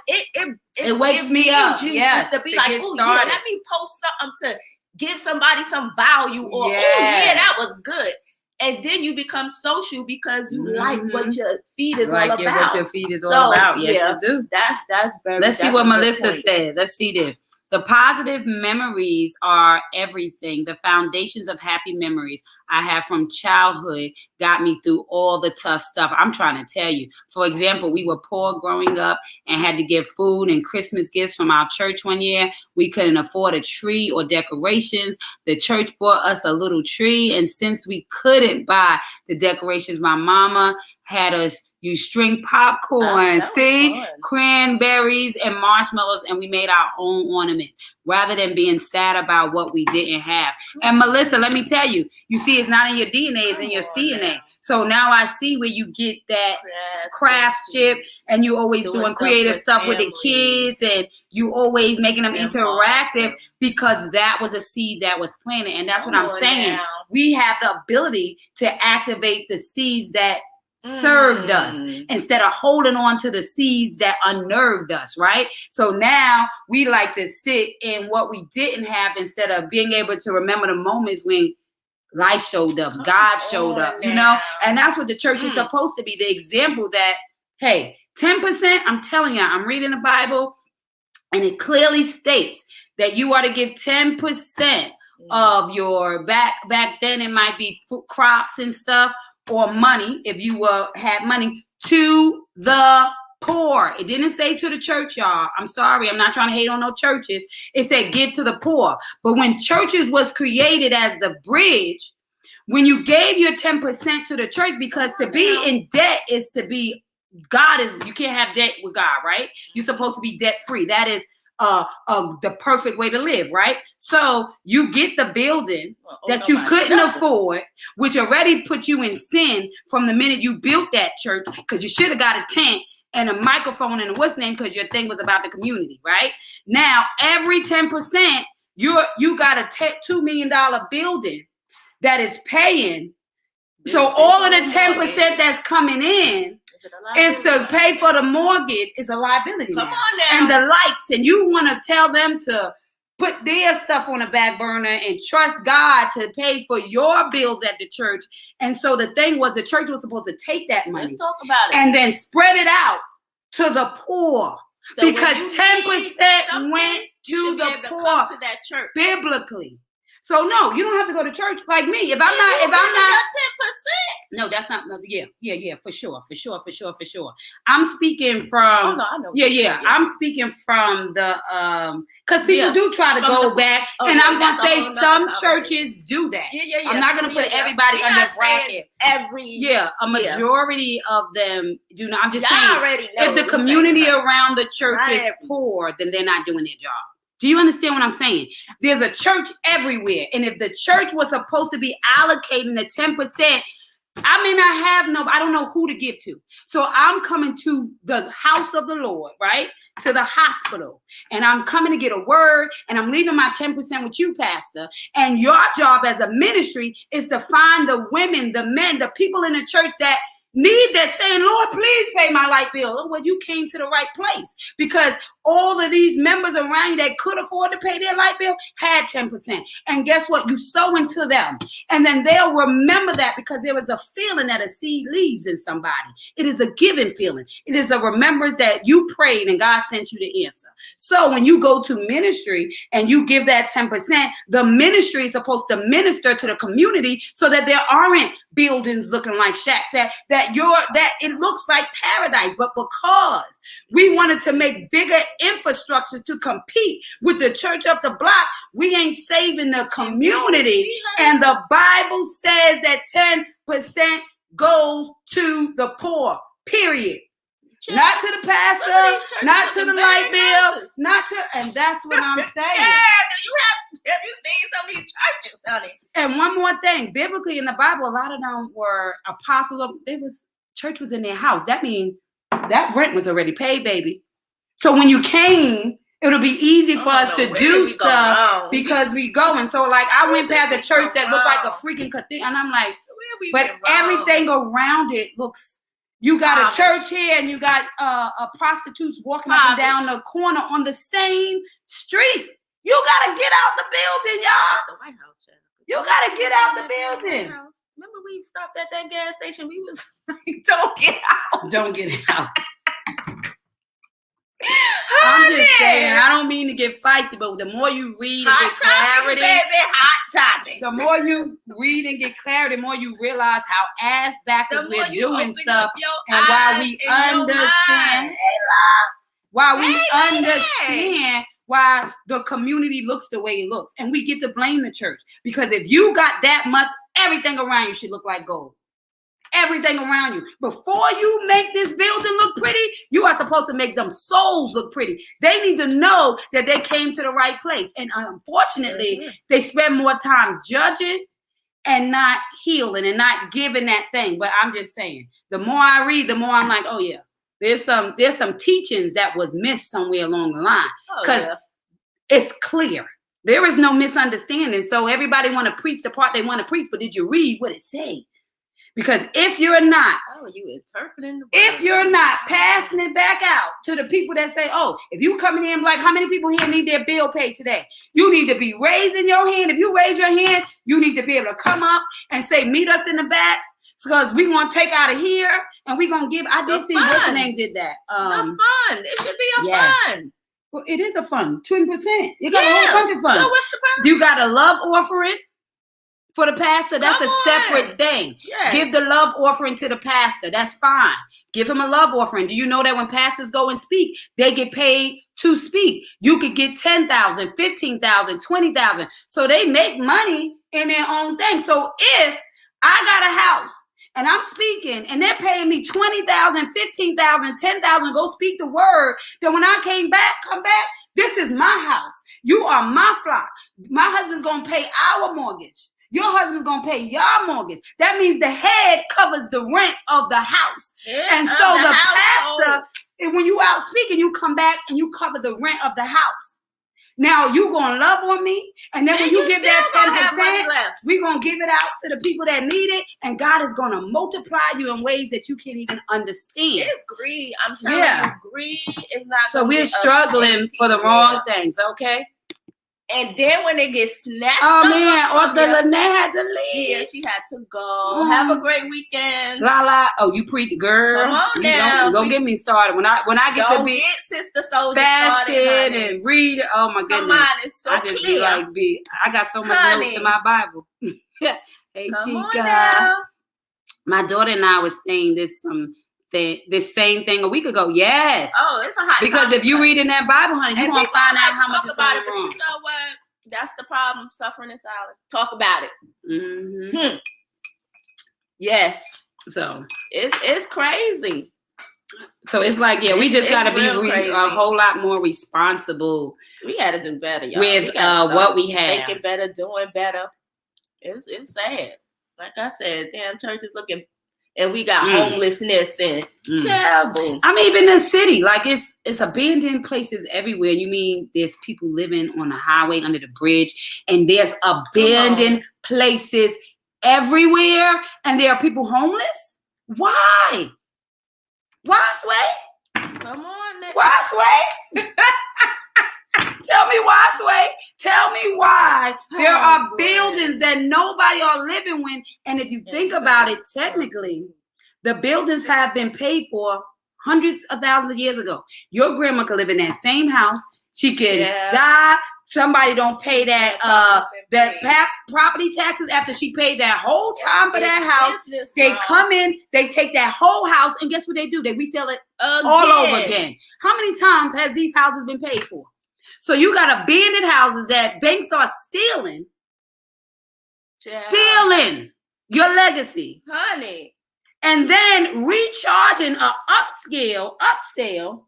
Speaker 2: it
Speaker 1: wakes me up.
Speaker 2: Yes, to be like, oh yeah, let me post something to give somebody some value, or oh yeah, that was good. And then you become social because you like what your feed is all about.
Speaker 1: What your feed is all about. Yes, you do.
Speaker 2: That's very.
Speaker 1: Let's see what Melissa said. Let's see this. The positive memories are everything. The foundations of happy memories I have from childhood got me through all the tough stuff. I'm trying to tell you. For example, we were poor growing up and had to get food and Christmas gifts from our church one year. We couldn't afford a tree or decorations. The church bought us a little tree. And since we couldn't buy the decorations, my mama had us use string popcorn, cranberries and marshmallows, and we made our own ornaments rather than being sad about what we didn't have. And Melissa, let me tell you, you see, it's not in your DNA, it's in your CNA. So now I see where you get that craftsmanship, and you always doing creative stuff with the kids, and you always making them interactive because that was a seed that was planted. And that's what I'm saying. We have the ability to activate the seeds that served us instead of holding on to the seeds that unnerved us, right? So now we like to sit in what we didn't have instead of being able to remember the moments when life showed up, God showed up, you know? And that's what the church is supposed to be, the example that, hey, 10%, I'm telling you, I'm reading the Bible and it clearly states that you are to give 10% of your, back then it might be crops and stuff, or money, if you had money, to the poor. It didn't say to the church, y'all. I'm sorry. I'm not trying to hate on no churches. It said give to the poor. But when churches was created as the bridge, when you gave your 10% to the church, because to be in debt is to be, you can't have debt with God, right? You're supposed to be debt free. That is the perfect way to live, right? So you get the building that you couldn't afford, which already put you in sin from the minute you built that church, because you should have got a tent and a microphone and what's name, because your thing was about the community, right? Now every 10%, you got a $2 million building that is paying. So all of the 10% that's coming in is to pay for the mortgage. Is a liability. Come on now. And the lights, and you want to tell them to put their stuff on the back burner and trust God to pay for your bills at the church. And so the thing was, the church was supposed to take that money,
Speaker 2: let's talk about it,
Speaker 1: and then spread it out to the poor, so because 10% went to the poor
Speaker 2: to that church
Speaker 1: biblically. So no, you don't have to go to church like me. If I'm not 10%. No, that's not. No, yeah, for sure. I'm speaking from. I know. Yeah. I'm speaking from the because people do try to go back, and I'm gonna say some churches do that. Yeah. I'm not gonna put everybody under bracket. A majority of them do not. I'm just saying, if the community around the church is poor, then they're not doing their job. Do you understand what I'm saying? There's a church everywhere. And if the church was supposed to be allocating the 10%, I don't know who to give to. So I'm coming to the house of the Lord, right? To the hospital. And I'm coming to get a word, and I'm leaving my 10% with you, Pastor. And your job as a ministry is to find the women, the men, the people in the church that need that, saying, Lord, please pay my light bill. Oh, well, you came to the right place, because all of these members around you that could afford to pay their light bill had 10%. And guess what? You sow into them, and then they'll remember that, because there was a feeling that a seed leaves in somebody. It is a giving feeling. It is a remembrance that you prayed and God sent you the answer. So when you go to ministry and you give that 10%, the ministry is supposed to minister to the community so that there aren't buildings looking like shacks, that it looks like paradise. But because we wanted to make bigger infrastructures to compete with the church up the block, we ain't saving the community. And the Bible says that 10% goes to the poor, period. Not to the pastor, not to the light bill, and that's what I'm saying.
Speaker 2: Have you seen some of these churches, honey?
Speaker 1: And one more thing, biblically in the Bible, a lot of them were apostles. Church was in their house. That means that rent was already paid, baby. So when you came, it'll be easy for us to do stuff because we go. And so, like, I went past a church that looked like a freaking cathedral, and I'm like, but everything around it looks. You got a church here, and you got prostitutes walking up and down the corner on the same street. You gotta get out the building, y'all.
Speaker 2: The White House, child.
Speaker 1: You gotta get out the building.
Speaker 2: Remember, we stopped at that gas station. We was like, "Don't get out.
Speaker 1: Don't get out." I'm just saying, I don't mean to get feisty, but the more you read and get clarity,
Speaker 2: hot topics.
Speaker 1: The more you read and get clarity, the more you realize how ass backwards we're doing stuff, and why we understand. Why the community looks the way it looks, and we get to blame the church, because if you got that much, everything around you should look like gold. Everything around you. Before you make this building look pretty, you are supposed to make them souls look pretty. They need to know that they came to the right place. And unfortunately, they spend more time judging and not healing and not giving that thing. But I'm just saying, the more I read, the more I'm like, oh yeah, there's some teachings that was missed somewhere along the line, because it's clear. There is no misunderstanding. So everybody want to preach the part they want to preach, but did you read what it say? Because if you're not, if you're not passing it back out to the people that say, oh, if you coming in like, how many people here need their bill paid today? You need to be raising your hand. If you raise your hand, you need to be able to come up and say, meet us in the back, because we want to take out of here and we're going to give. I did see what's the name did that.
Speaker 2: The fun. It should be a fun.
Speaker 1: Well, it is a fun, 20%. You got a whole bunch of fun.
Speaker 2: So what's the problem?
Speaker 1: You got a love offering for the pastor. That's a separate thing.
Speaker 2: Yes.
Speaker 1: Give the love offering to the pastor. That's fine. Give him a love offering. Do you know that when pastors go and speak, they get paid to speak? You could get 10,000, 15,000, 20,000. So they make money in their own thing. So if I got a house and I'm speaking and they're paying me 20,000, 15,000, 10,000, go speak the word, then when I come back, this is my house. You are my flock. My husband's going to pay our mortgage. Your husband's going to pay your mortgage. That means the head covers the rent of the house. And so the pastor, when you out speaking, you come back and you cover the rent of the house. Now you going to love on me. And then when you give that 10%, we're going to give it out to the people that need it. And God is going to multiply you in ways that you can't even understand.
Speaker 2: It's greed. I'm telling you, greed is not.
Speaker 1: So we're struggling for the wrong things, okay?
Speaker 2: And then when it gets snatched
Speaker 1: Lynette had to leave.
Speaker 2: Yeah, she had to go. Have a great weekend.
Speaker 1: Oh, you preach, girl.
Speaker 2: Come on now.
Speaker 1: Don't get me started. When I get to be
Speaker 2: Sister Soldier
Speaker 1: fasted and read, oh my goodness.
Speaker 2: Come on, it's so
Speaker 1: I just
Speaker 2: clear.
Speaker 1: be like, I got so much notes in my Bible. Hey, Chica. My daughter and I was saying this same thing a week ago. Yes.
Speaker 2: Oh, it's a hot
Speaker 1: because
Speaker 2: topic.
Speaker 1: if you read in that Bible, honey, you're going to find out how much is going
Speaker 2: on.
Speaker 1: wrong.
Speaker 2: You know what? That's the problem. Suffering in silence. Talk about it.
Speaker 1: Mm-hmm.
Speaker 2: Yes.
Speaker 1: So
Speaker 2: it's crazy.
Speaker 1: So it's like, we just got to be a whole lot more responsible.
Speaker 2: We got to do better, y'all.
Speaker 1: With what we have.
Speaker 2: Thinking better, doing better. It's sad. Like I said, damn church is looking. And we got homelessness and terrible.
Speaker 1: I mean, even in the city, like it's abandoned places everywhere. You mean there's people living on the highway under the bridge, and there's abandoned places everywhere, and there are people homeless? Why? Why, Sway?
Speaker 2: Come on, Nick.
Speaker 1: Why, Sway? Tell me why, Sway. Tell me why there are buildings that nobody are living in. And if you think about it, technically, the buildings have been paid for hundreds of thousands of years ago. Your grandma could live in that same house. She can die. Somebody don't pay that property taxes after she paid that whole time for that house. They come in, they take that whole house, and guess what they do? They resell it all over again. How many times has these houses been paid for? So you got abandoned houses that banks are stealing your legacy,
Speaker 2: honey,
Speaker 1: and then recharging a upsell.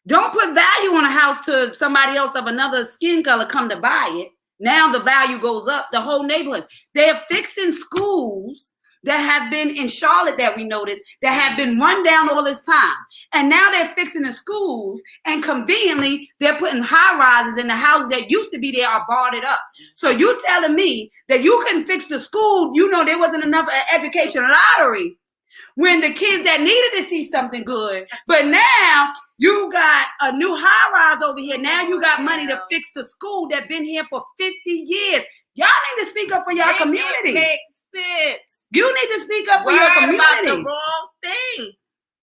Speaker 1: Don't put value on a house to somebody else of another skin color come to buy it. Now the value goes up. The whole neighborhoods. They're fixing schools that have been in Charlotte that we noticed that have been run down all this time. And now they're fixing the schools, and conveniently they're putting high rises in the houses that used to be there are boarded up. So you telling me that you couldn't fix the school, there wasn't enough education lottery when the kids that needed to see something good, but now you got a new high rise over here. Now you got money to fix the school that been here for 50 years. Y'all need to speak up for your community.
Speaker 2: Sense.
Speaker 1: You need to speak up for your community.
Speaker 2: About the wrong thing.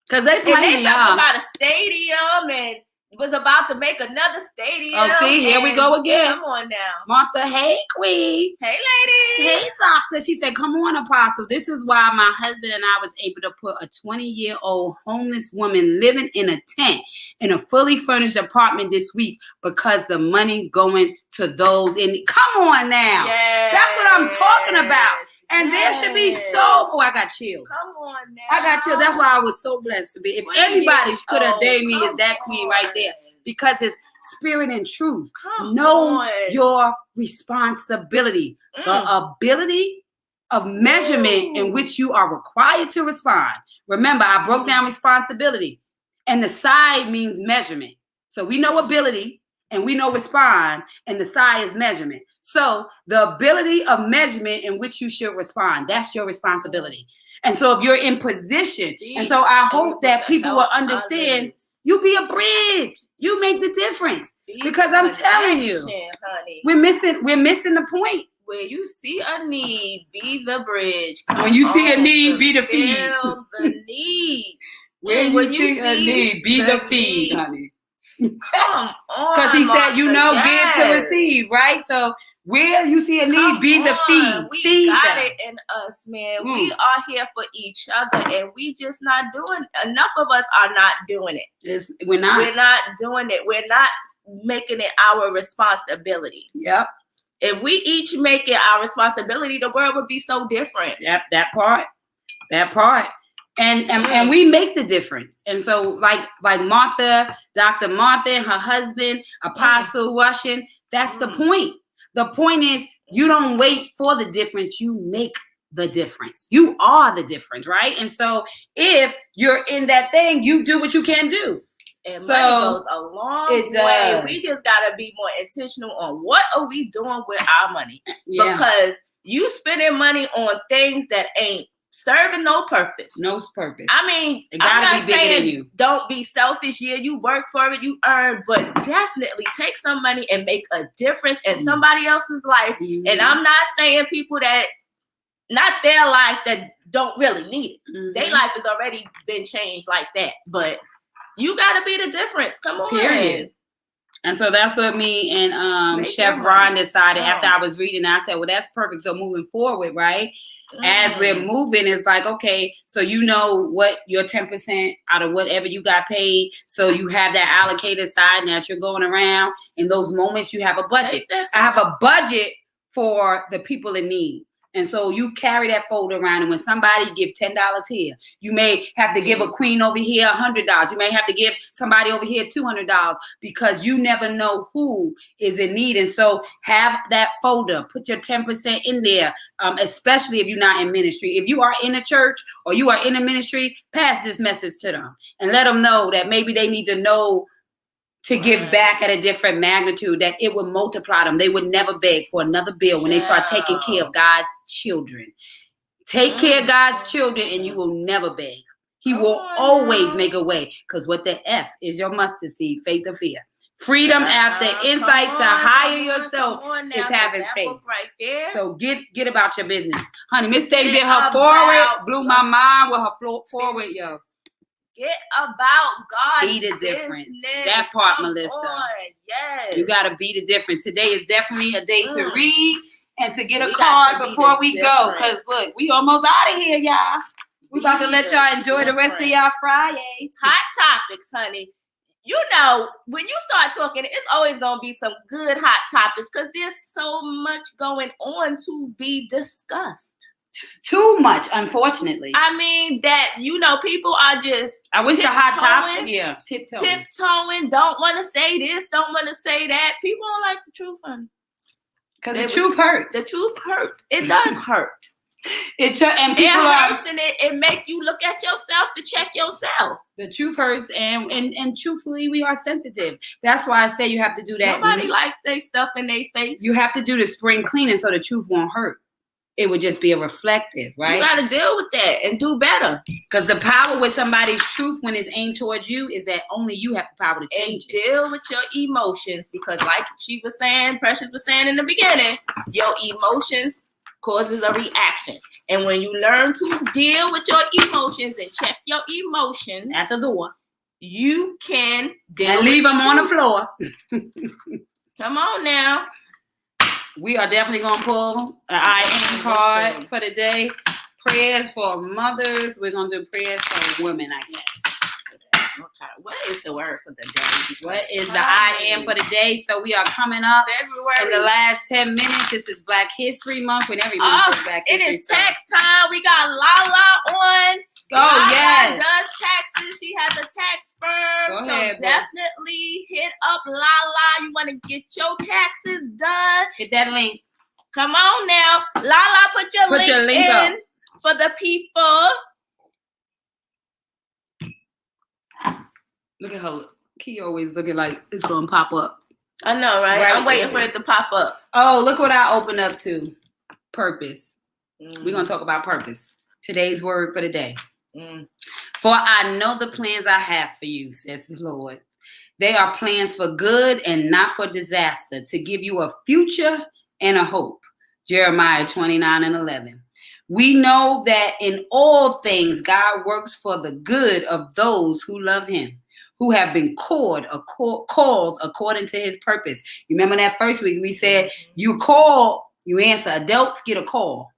Speaker 1: Because they playing
Speaker 2: y'all about a stadium and was about to make another stadium.
Speaker 1: Oh, see, here we go again.
Speaker 2: Come on now.
Speaker 1: Martha, hey, queen.
Speaker 2: Hey, lady.
Speaker 1: Hey, doctor. She said, come on, Apostle. This is why my husband and I was able to put a 20-year-old homeless woman living in a tent in a fully furnished apartment this week because the money going to those in. Come on now.
Speaker 2: Yes.
Speaker 1: That's what I'm talking about. And there should be I got chills.
Speaker 2: Come on now.
Speaker 1: I got chills. That's why I was so blessed to be. If anybody could have dated me, is that queen right there. Because it's spirit and truth. Know your responsibility. The ability of measurement in which you are required to respond. Remember, I broke down responsibility. And the side means measurement. So we know ability. And we know respond, and the side is measurement. So the ability of measurement in which you should respond, that's your responsibility. And so if you're in position, and so I hope that people will understand, you be a bridge. You make the difference. Because I'm telling you,
Speaker 2: honey.
Speaker 1: we're missing the point.
Speaker 2: Where you see a need, be the bridge.
Speaker 1: When you see a need, be the feed.
Speaker 2: Feel the need.
Speaker 1: Where you see a need, be the feed, honey.
Speaker 2: Come on.
Speaker 1: Because he said, give to receive, right? So where you see a need, be the feed.
Speaker 2: We got it in us, man. We are here for each other, and we just not doing. Enough of us are not doing it.
Speaker 1: We're not.
Speaker 2: We're not doing it. We're not making it our responsibility.
Speaker 1: Yep.
Speaker 2: If we each make it our responsibility, the world would be so different.
Speaker 1: Yep. That part. And we make the difference. And so like Martha, Dr. Martha and her husband, Apostle Russian, that's the point. The point is you don't wait for the difference. You make the difference. You are the difference, right? And so if you're in that thing, you do what you can do.
Speaker 2: And money goes a long way. We just got to be more intentional on what are we doing with our money. Yeah. Because you spending money on things that ain't serving no purpose.
Speaker 1: No purpose.
Speaker 2: I mean,
Speaker 1: it gotta be bigger than you.
Speaker 2: Don't be selfish. Yeah, you work for it, you earn, but definitely take some money and make a difference in somebody else's life. And I'm not saying people that, not their life that don't really need it. Their life has already been changed like that. But you gotta be the difference. Come on.
Speaker 1: Period. And so that's what me and Chef Ron decided after I was reading. I said, well, that's perfect. So moving forward, right? As we're moving, it's like, okay, so you know what your 10% out of whatever you got paid. So you have that allocated side. Now that you're going around in those moments, you have a budget. I have a budget for the people in need. And so you carry that folder around, and when somebody give $10 here, you may have to give a queen over here $100. You may have to give somebody over here $200 because you never know who is in need. And so have that folder, put your 10% in there, especially if you're not in ministry. If you are in a church or you are in a ministry, pass this message to them and let them know that maybe they need to know to give back at a different magnitude, that it would multiply them. They would never beg for another bill when they start taking care of God's children. Take care of God's children and you will never beg. He will always make a way, because what the F is your mustard seed, faith or fear. Freedom after insight to hire yourself is having faith.
Speaker 2: Right there.
Speaker 1: So get about your business. Honey, Miss Day did her forward, blew my mind with her forward, yo.
Speaker 2: Get about God.
Speaker 1: Be the difference. That part, Melissa.
Speaker 2: Yes.
Speaker 1: You got to be the difference. Today is definitely a day to read and to get a card before we go. Because, look, we almost out of here, y'all. We about to let y'all enjoy the rest of y'all Friday.
Speaker 2: Hot topics, honey. You know, when you start talking, it's always going to be some good hot topics because there's so much going on to be discussed.
Speaker 1: Too much, unfortunately.
Speaker 2: I mean, that, you know, people are just
Speaker 1: I wish the hot topic,
Speaker 2: tiptoeing, don't want to say this, don't want to say that. People don't like the truth, honey.
Speaker 1: Because the truth hurts.
Speaker 2: The truth hurts. It does hurt.
Speaker 1: And people
Speaker 2: hurts, and it make you look at yourself to check yourself.
Speaker 1: The truth hurts, and truthfully, we are sensitive. That's why I say you have to do that.
Speaker 2: Nobody likes their stuff in their face.
Speaker 1: You have to do the spring cleaning so the truth won't hurt. It would just be a reflective, right?
Speaker 2: You got to deal with that and do better.
Speaker 1: Because the power with somebody's truth when it's aimed towards you is that only you have the power to change it.
Speaker 2: Deal with your emotions, because like she was saying, Precious was saying in the beginning, your emotions causes a reaction. And when you learn to deal with your emotions and check your emotions
Speaker 1: at the door,
Speaker 2: you can
Speaker 1: and leave them on the floor.
Speaker 2: Come on now.
Speaker 1: We are definitely going to pull an I am card for the day. Prayers for mothers. We're going to do prayers for women, I guess.
Speaker 2: Okay. What is the word for the day?
Speaker 1: What is the I am for the day? So we are coming up
Speaker 2: February.
Speaker 1: in the last 10 minutes. This is Black History Month. When every month is Black History.
Speaker 2: It is tax time. We got Lala on.
Speaker 1: Oh, yes.
Speaker 2: Lala does taxes. She has a tax firm.
Speaker 1: Go ahead,
Speaker 2: definitely hit up Lala. You want to get your taxes done.
Speaker 1: Hit that link.
Speaker 2: Come on now. Lala, put your link in
Speaker 1: up
Speaker 2: for the people.
Speaker 1: Look at her. Key always looking like it's going to pop up.
Speaker 2: I know, right? I'm waiting for it to pop up.
Speaker 1: Oh, look what I opened up to. Purpose. We're going to talk about purpose. Today's word for the day. For I know the plans I have for you, says the Lord. They are plans for good and not for disaster, to give you a future and a hope. Jeremiah 29:11. We know that in all things God works for the good of those who love him, who have been called according to his purpose. You remember that first week we said you call, you answer. Adults get a call.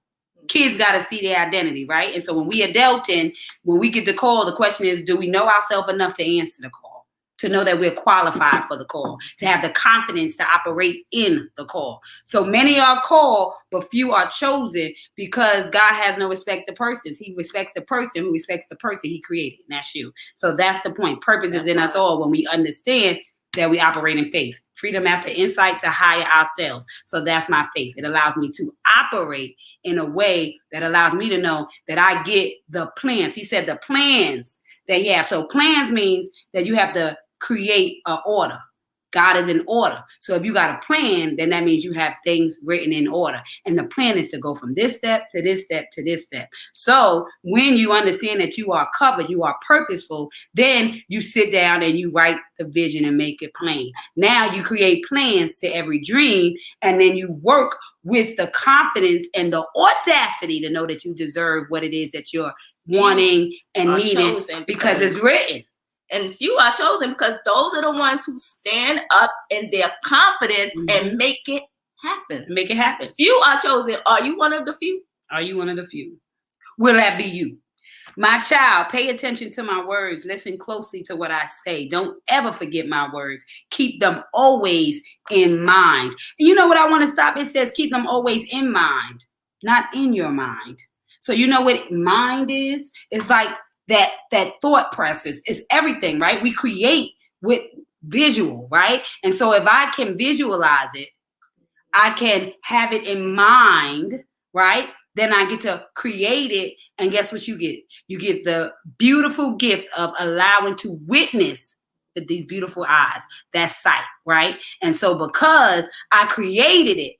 Speaker 1: Kids got to see their identity, right? And so when we adulting, when we get the call, the question is, do we know ourselves enough to answer the call? To know that we're qualified for the call, to have the confidence to operate in the call. So many are called, but few are chosen, because God has no respect to persons. He respects the person who respects the person he created, and that's you. So that's the point. Purpose is in us all when we understand that we operate in faith. Freedom after insight to hire ourselves. So that's my faith. It allows me to operate in a way that allows me to know that I get the plans. He said the plans that he has. So plans means that you have to create an order. God is in order. So if you got a plan, then that means you have things written in order. And the plan is to go from this step to this step to this step. So when you understand that you are covered, you are purposeful, then you sit down and you write the vision and make it plain. Now you create plans to every dream, and then you work with the confidence and the audacity to know that you deserve what it is that you're wanting and needing, because it's written.
Speaker 2: And few are chosen because those are the ones who stand up in their confidence and make it happen.
Speaker 1: Make it happen.
Speaker 2: Few are chosen. Are you one of the few?
Speaker 1: Are you one of the few? Will that be you? My child, pay attention to my words. Listen closely to what I say. Don't ever forget my words. Keep them always in mind. And you know what I want to stop? It says keep them always in mind, not in your mind. So you know what mind is? It's like that thought process is everything, right? We create with visual, right? And so if I can visualize it, I can have it in mind, right? Then I get to create it. And guess what you get? You get the beautiful gift of allowing to witness with these beautiful eyes, that sight, right? And so because I created it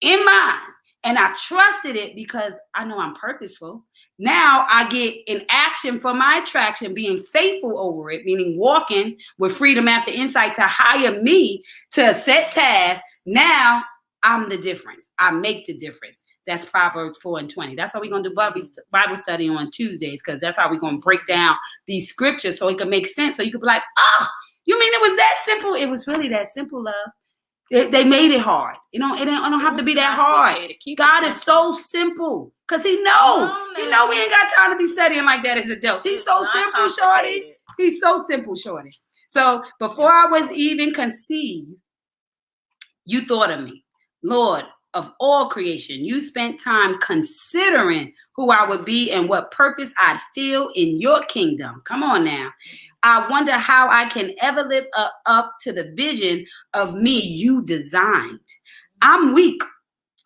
Speaker 1: in mind and I trusted it because I know I'm purposeful, now I get in action for my attraction, being faithful over it, meaning walking with freedom after insight to hire me to set tasks. Now I'm the difference. I make the difference. That's Proverbs 4:20. That's how we're going to do Bible study on Tuesdays, because that's how we're going to break down these scriptures so it can make sense. So you could be like, oh, you mean it was that simple? It was really that simple, love. They made it hard. You know, it don't have to be that hard. God is so simple because he know we ain't got time to be studying like that as adults. He's so simple, shorty. He's so simple, shorty. So before I was even conceived, you thought of me. Lord of all creation, you spent time considering who I would be and what purpose I'd fill in your kingdom. Come on now. I wonder how I can ever live up to the vision of me you designed. I'm weak,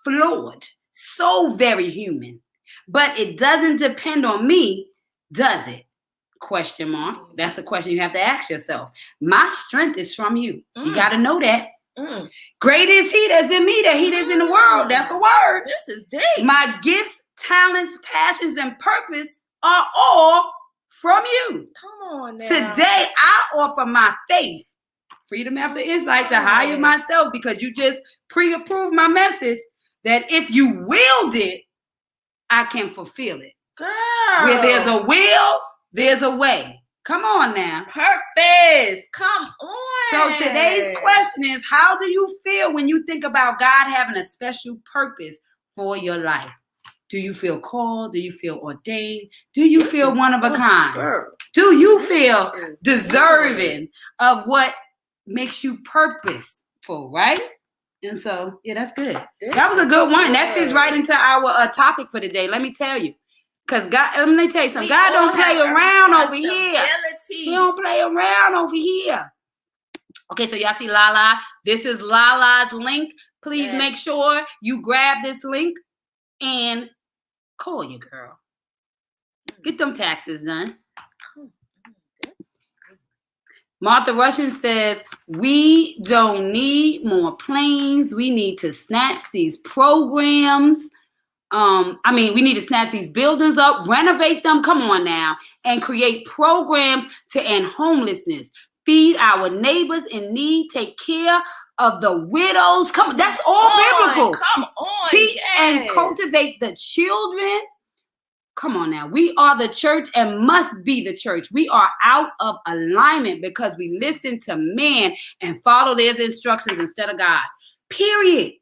Speaker 1: flawed, so very human. But it doesn't depend on me, does it? Question mark. That's a question you have to ask yourself. My strength is from you. You got to know that. Great is he that's in me, that he is in the world. That's a word.
Speaker 2: This is deep.
Speaker 1: My gifts, talents, passions, and purpose are all from you.
Speaker 2: Come on now.
Speaker 1: Today, I offer my faith, freedom after insight, to hire myself, because you just pre-approved my message that if you willed it, I can fulfill it.
Speaker 2: Girl.
Speaker 1: Where there's a will, there's a way. Come on now.
Speaker 2: Purpose. Come on.
Speaker 1: So today's question is, how do you feel when you think about God having a special purpose for your life? Do you feel called? Do you feel ordained? Do you feel one of a kind?
Speaker 2: Girl.
Speaker 1: Do you feel deserving of what makes you purposeful, right? And so, yeah, that's good. That was a good one. That fits right into our topic for today. Let me tell you. Because God, let me tell you something. God don't play around over here. He don't play around over here. Okay, so y'all see Lala. This is Lala's link. Please make sure you grab this link and call your girl. Get them taxes done. Martha Russian says, we don't need more planes. We need to snatch these programs. We need to snatch these buildings up, renovate them, come on now, and create programs to end homelessness. Feed our neighbors in need, take care of the widows. Come, that's all biblical.
Speaker 2: Come on.
Speaker 1: Teach and cultivate the children. Come on now. We are the church and must be the church. We are out of alignment because we listen to men and follow their instructions instead of God's. Period.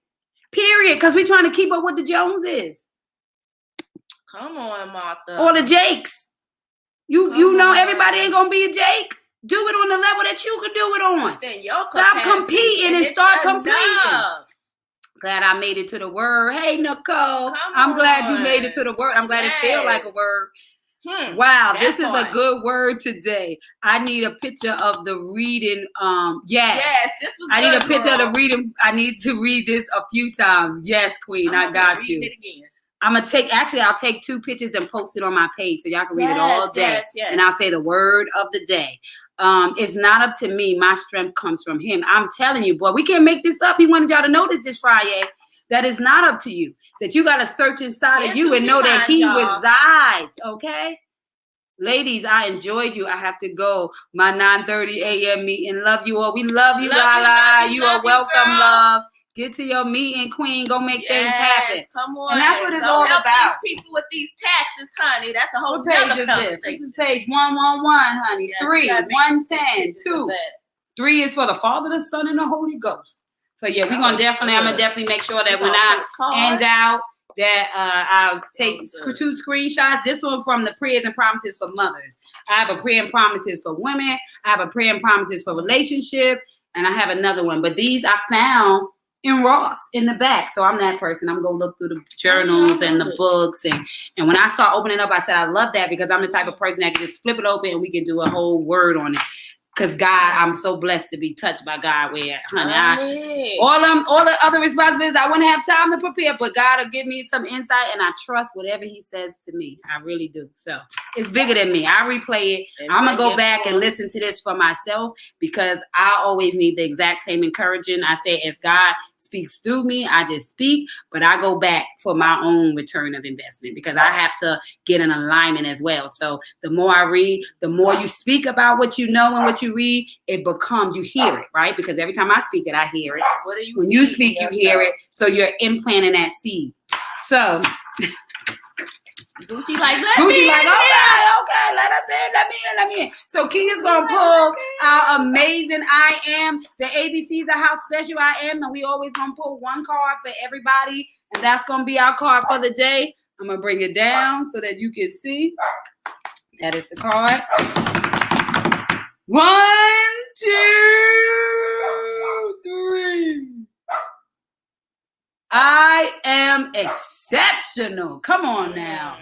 Speaker 1: Because we're trying to keep up with the Joneses.
Speaker 2: Come on, Martha.
Speaker 1: Or the Jakes. You know everybody ain't going to be a Jake. Do it on the level that you can do it on. Stop competing and start completing. Glad I made it to the word. Hey, Nicole. I'm glad you made it to the word. I'm glad it felt like a word. Wow, this is a good word today. I need a picture of the reading. Yes, this was I need a picture of the reading. I need to read this a few times. Yes, Queen, I got you. It again. I'll take 2 pictures and post it on my page so y'all can read it all day. Yes. And I'll say the word of the day. It's not up to me. My strength comes from him. I'm telling you, boy, we can't make this up. He wanted y'all to know this Friday. That is not up to you. That you got to search inside of you and know that he resides. Okay? Ladies, I enjoyed you. I have to go. My 9:30 a.m. meeting. Love you all. We love you, Lala. You are welcome, love. Get to your meeting, Queen. Go make things happen.
Speaker 2: Come on.
Speaker 1: And that's what it's all about.
Speaker 2: These people with these taxes, honey. That's a whole
Speaker 1: What page is this? This is page 111, honey. Yes, 3, 110, 2. 3 is for the Father, the Son, and the Holy Ghost. So yeah, I'm gonna definitely make sure that when I hand out that I'll take 2 screenshots. This one from the prayers and promises for mothers. I have a prayer and promises for women. I have a prayer and promises for relationship, and I have another one. But these I found in Ross in the back. So I'm that person. I'm going to look through the journals and the books. And when I saw opening up, I said, I love that because I'm the type of person that can just flip it open and we can do a whole word on it. Because God, I'm so blessed to be touched by God. Where, honey, all the other responsibilities, I wouldn't have time to prepare, but God will give me some insight, and I trust whatever He says to me. I really do. So it's bigger than me. I replay it. I'm gonna go back and listen to this for myself because I always need the exact same encouraging. I say, as God speaks through me, I just speak, but I go back for my own return of investment because I have to get in alignment as well. So the more I read, the more you speak about what you know and what you read, it becomes, you hear it, right? Because every time I speak it, I hear it. When you speak, you hear it. So you're implanting that seed. So
Speaker 2: Gucci like, okay,
Speaker 1: let us in, let me in. So Kia's gonna pull our amazing I am, the ABCs of how special I am, and we always gonna pull one card for everybody, and that's gonna be our card for the day. I'm gonna bring it down so that you can see. That is the card. 1, 2, 3. I am exceptional. Come on now.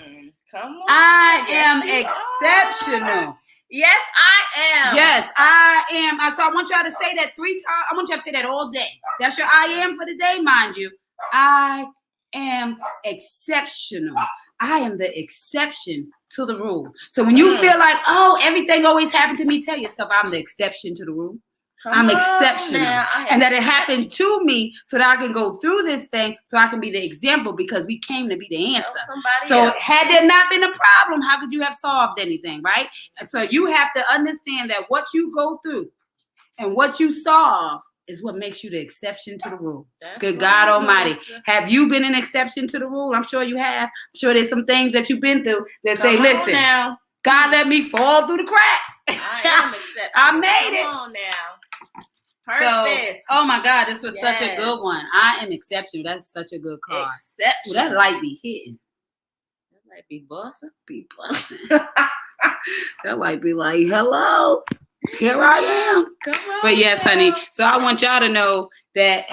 Speaker 2: Come on.
Speaker 1: I am exceptional.
Speaker 2: Yes, I am.
Speaker 1: Yes, I am. So I want y'all to say that 3 times. I want y'all to say that all day. That's your I am for the day, mind you. I am exceptional. I am the exception to the rule. So when you feel like, oh, everything always happened to me, tell yourself I'm the exception to the rule. I'm exceptional. And that it happened to me so that I can go through this thing so I can be the example because we came to be the answer. So had there not been a problem, how could you have solved anything, right? And so you have to understand that what you go through and what you solve is what makes you the exception to the rule. Good God Almighty. Have you been an exception to the rule? I'm sure you have. I'm sure there's some things that you've been through that say, listen, God let me fall through the cracks.
Speaker 2: I am exceptional.
Speaker 1: I made it.
Speaker 2: Come on now. Purpose.
Speaker 1: So, oh my God, this was such a good one. I am exceptional. That's such a good card.
Speaker 2: Exceptional.
Speaker 1: Ooh, that light be hitting.
Speaker 2: That light be busting.
Speaker 1: That light be like, hello, here I am.
Speaker 2: Come on.
Speaker 1: But yes, honey. So I want y'all to know that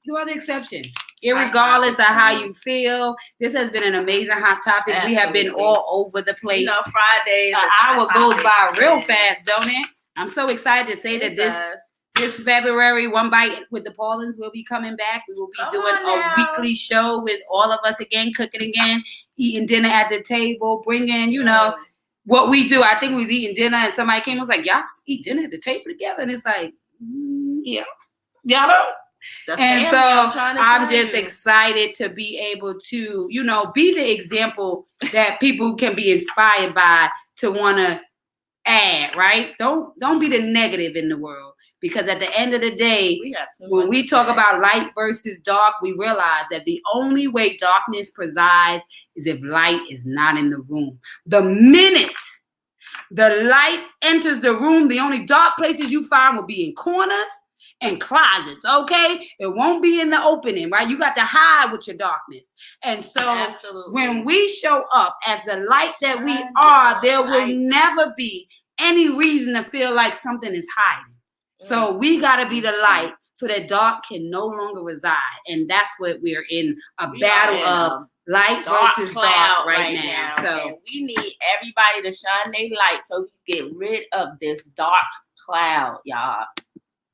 Speaker 1: you are the exception. Irregardless of how you feel, this has been an amazing hot topic.
Speaker 2: Absolutely.
Speaker 1: We have been all over the place.
Speaker 2: You know, Fridays.
Speaker 1: An hour goes by real fast, don't it? I'm so excited to say that this February, One Bite with the Paulins will be coming back. We will be doing a weekly show with all of us again, cooking again, eating dinner at the table, bringing, you know, what we do. I think we was eating dinner and somebody came and was like, y'all eat dinner at the table together. And it's like, yeah, y'all know. And so I'm just excited to be able to, you know, be the example that people can be inspired by to want to add, right? Don't be the negative in the world, because at the end of the day, when we talk about light versus dark, we realize that the only way darkness presides is if light is not in the room. The minute the light enters the room, the only dark places you find will be in corners and closets, okay? It won't be in the opening, right? You got to hide with your darkness. And so when we show up as the light that we are, there will never be any reason to feel like something is hiding. So we got to be the light so that dark can no longer reside. And that's what we're in, a battle of light versus dark right now. So
Speaker 2: and we need everybody to shine their light so we get rid of this dark cloud, y'all.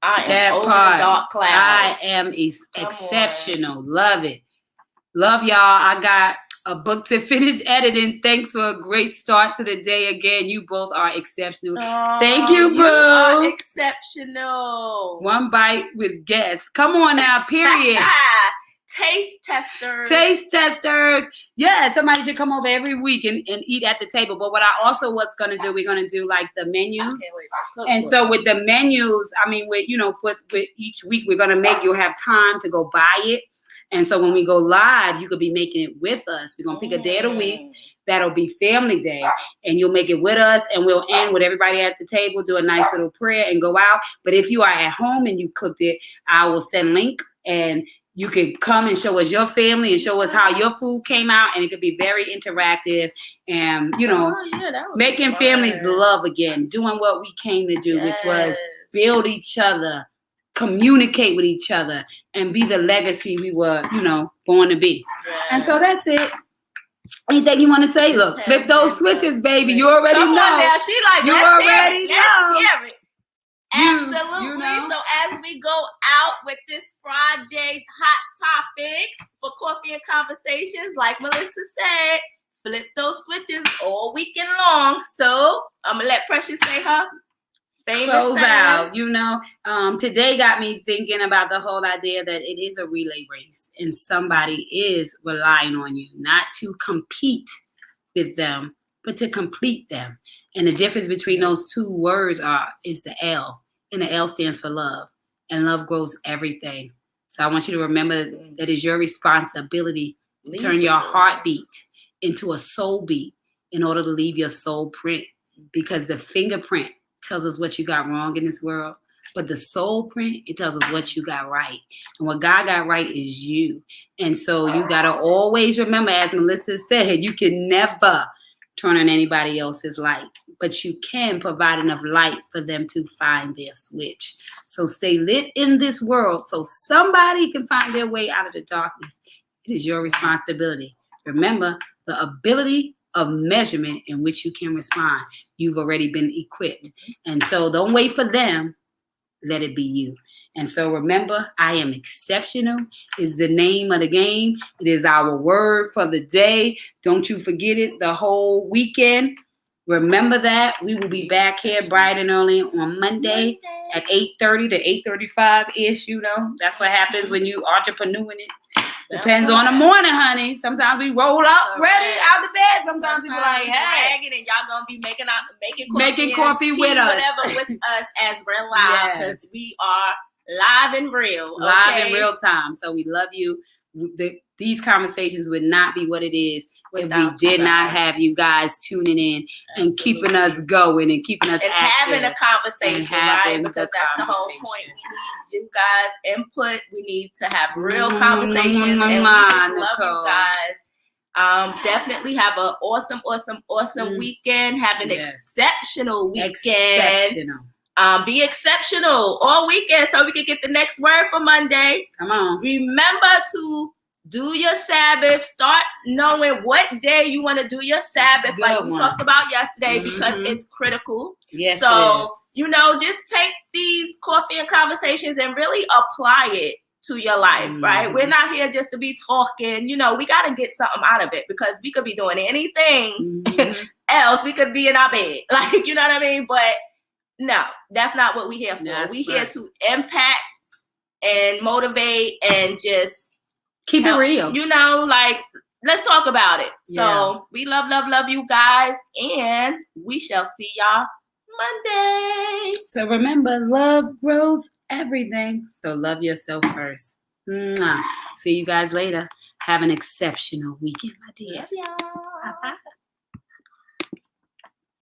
Speaker 2: I am over the dark cloud.
Speaker 1: I am exceptional. Love it. Love y'all. I got a book to finish editing. Thanks for a great start to the day. Again, you both are exceptional. Thank you, boo.
Speaker 2: You are exceptional.
Speaker 1: One Bite with guests. Come on now, period.
Speaker 2: Taste testers.
Speaker 1: Taste testers. Yeah, somebody should come over every week and eat at the table. But what I also we're going to do like the menus. And so with the menus, I mean, with each week we're going to you'll have time to go buy it. And so when we go live, you could be making it with us. We're going to pick a day of the week. That'll be family day. And you'll make it with us. And we'll end with everybody at the table, do a nice little prayer and go out. But if you are at home and you cooked it, I will send link and you can come and show us your family and show us how your food came out. And it could be very interactive and, making families love again, doing what we came to do, which was build each other, communicate with each other, and be the legacy we were, born to be. And so that's it. Anything you want to say? Look, flip those switches, baby. You already know.
Speaker 2: Now. She like,
Speaker 1: you already know.
Speaker 2: Let's hear it. Absolutely. So as we go out with this Friday hot topic for Coffee and Conversations, like Melissa said, flip those switches all weekend long. So I'm gonna let Precious say her famous
Speaker 1: close out. Today got me thinking about the whole idea that it is a relay race and somebody is relying on you, not to compete with them, but to complete them. And the difference between those two words is the L. And the L stands for love. And love grows everything. So I want you to remember that it's your responsibility to turn your heartbeat into a soul beat in order to leave your soul print. Because the fingerprint tells us what you got wrong in this world. But the soul print, it tells us what you got right. And what God got right is you. And so you got to always remember, as Melissa said, you can never turn on anybody else's light, but you can provide enough light for them to find their switch. So stay lit in this world so somebody can find their way out of the darkness. It is your responsibility. Remember, the ability of measurement in which you can respond. You've already been equipped. And so don't wait for them. Let it be you. And so remember, I am exceptional is the name of the game. It is our word for the day. Don't you forget it the whole weekend. Remember that. We will be back here bright and early on Monday at 8:30 to 8:35-ish. That's what happens when you entrepreneuring it. Depends on the morning, honey. Sometimes we roll up ready out the bed. Sometimes people like, hey.
Speaker 2: And y'all going to be making coffee
Speaker 1: with us.
Speaker 2: Whatever with us as we're live. Because we are live and real.
Speaker 1: Live in real time. So we love you. these conversations would not be what it is if we did not have you guys tuning in and keeping us going and keeping us
Speaker 2: and
Speaker 1: active
Speaker 2: having a conversation, right? Because that's the whole
Speaker 1: conversation.
Speaker 2: point. We need you guys' input. We need to have real conversations, and we just love you guys. Definitely have an awesome weekend. Have an exceptional weekend.
Speaker 1: Exceptional.
Speaker 2: Be exceptional all weekend so we can get the next word for Monday.
Speaker 1: Come on.
Speaker 2: Remember to do your Sabbath. Start knowing what day you want to do your Sabbath, like we talked about yesterday, because it's critical.
Speaker 1: Yes.
Speaker 2: So, just take these coffee and conversations and really apply it to your life, right? We're not here just to be talking. We got to get something out of it, because we could be doing anything else. We could be in our bed. Like, you know what I mean? But no, that's not what we're here for. We're here to impact and motivate and just
Speaker 1: keep it real.
Speaker 2: Let's talk about it. So we love you guys, and we shall see y'all Monday.
Speaker 1: So remember, love grows everything. So love yourself first. Mwah. See you guys later. Have an exceptional weekend, my dears.
Speaker 2: Love y'all.
Speaker 1: Bye-bye.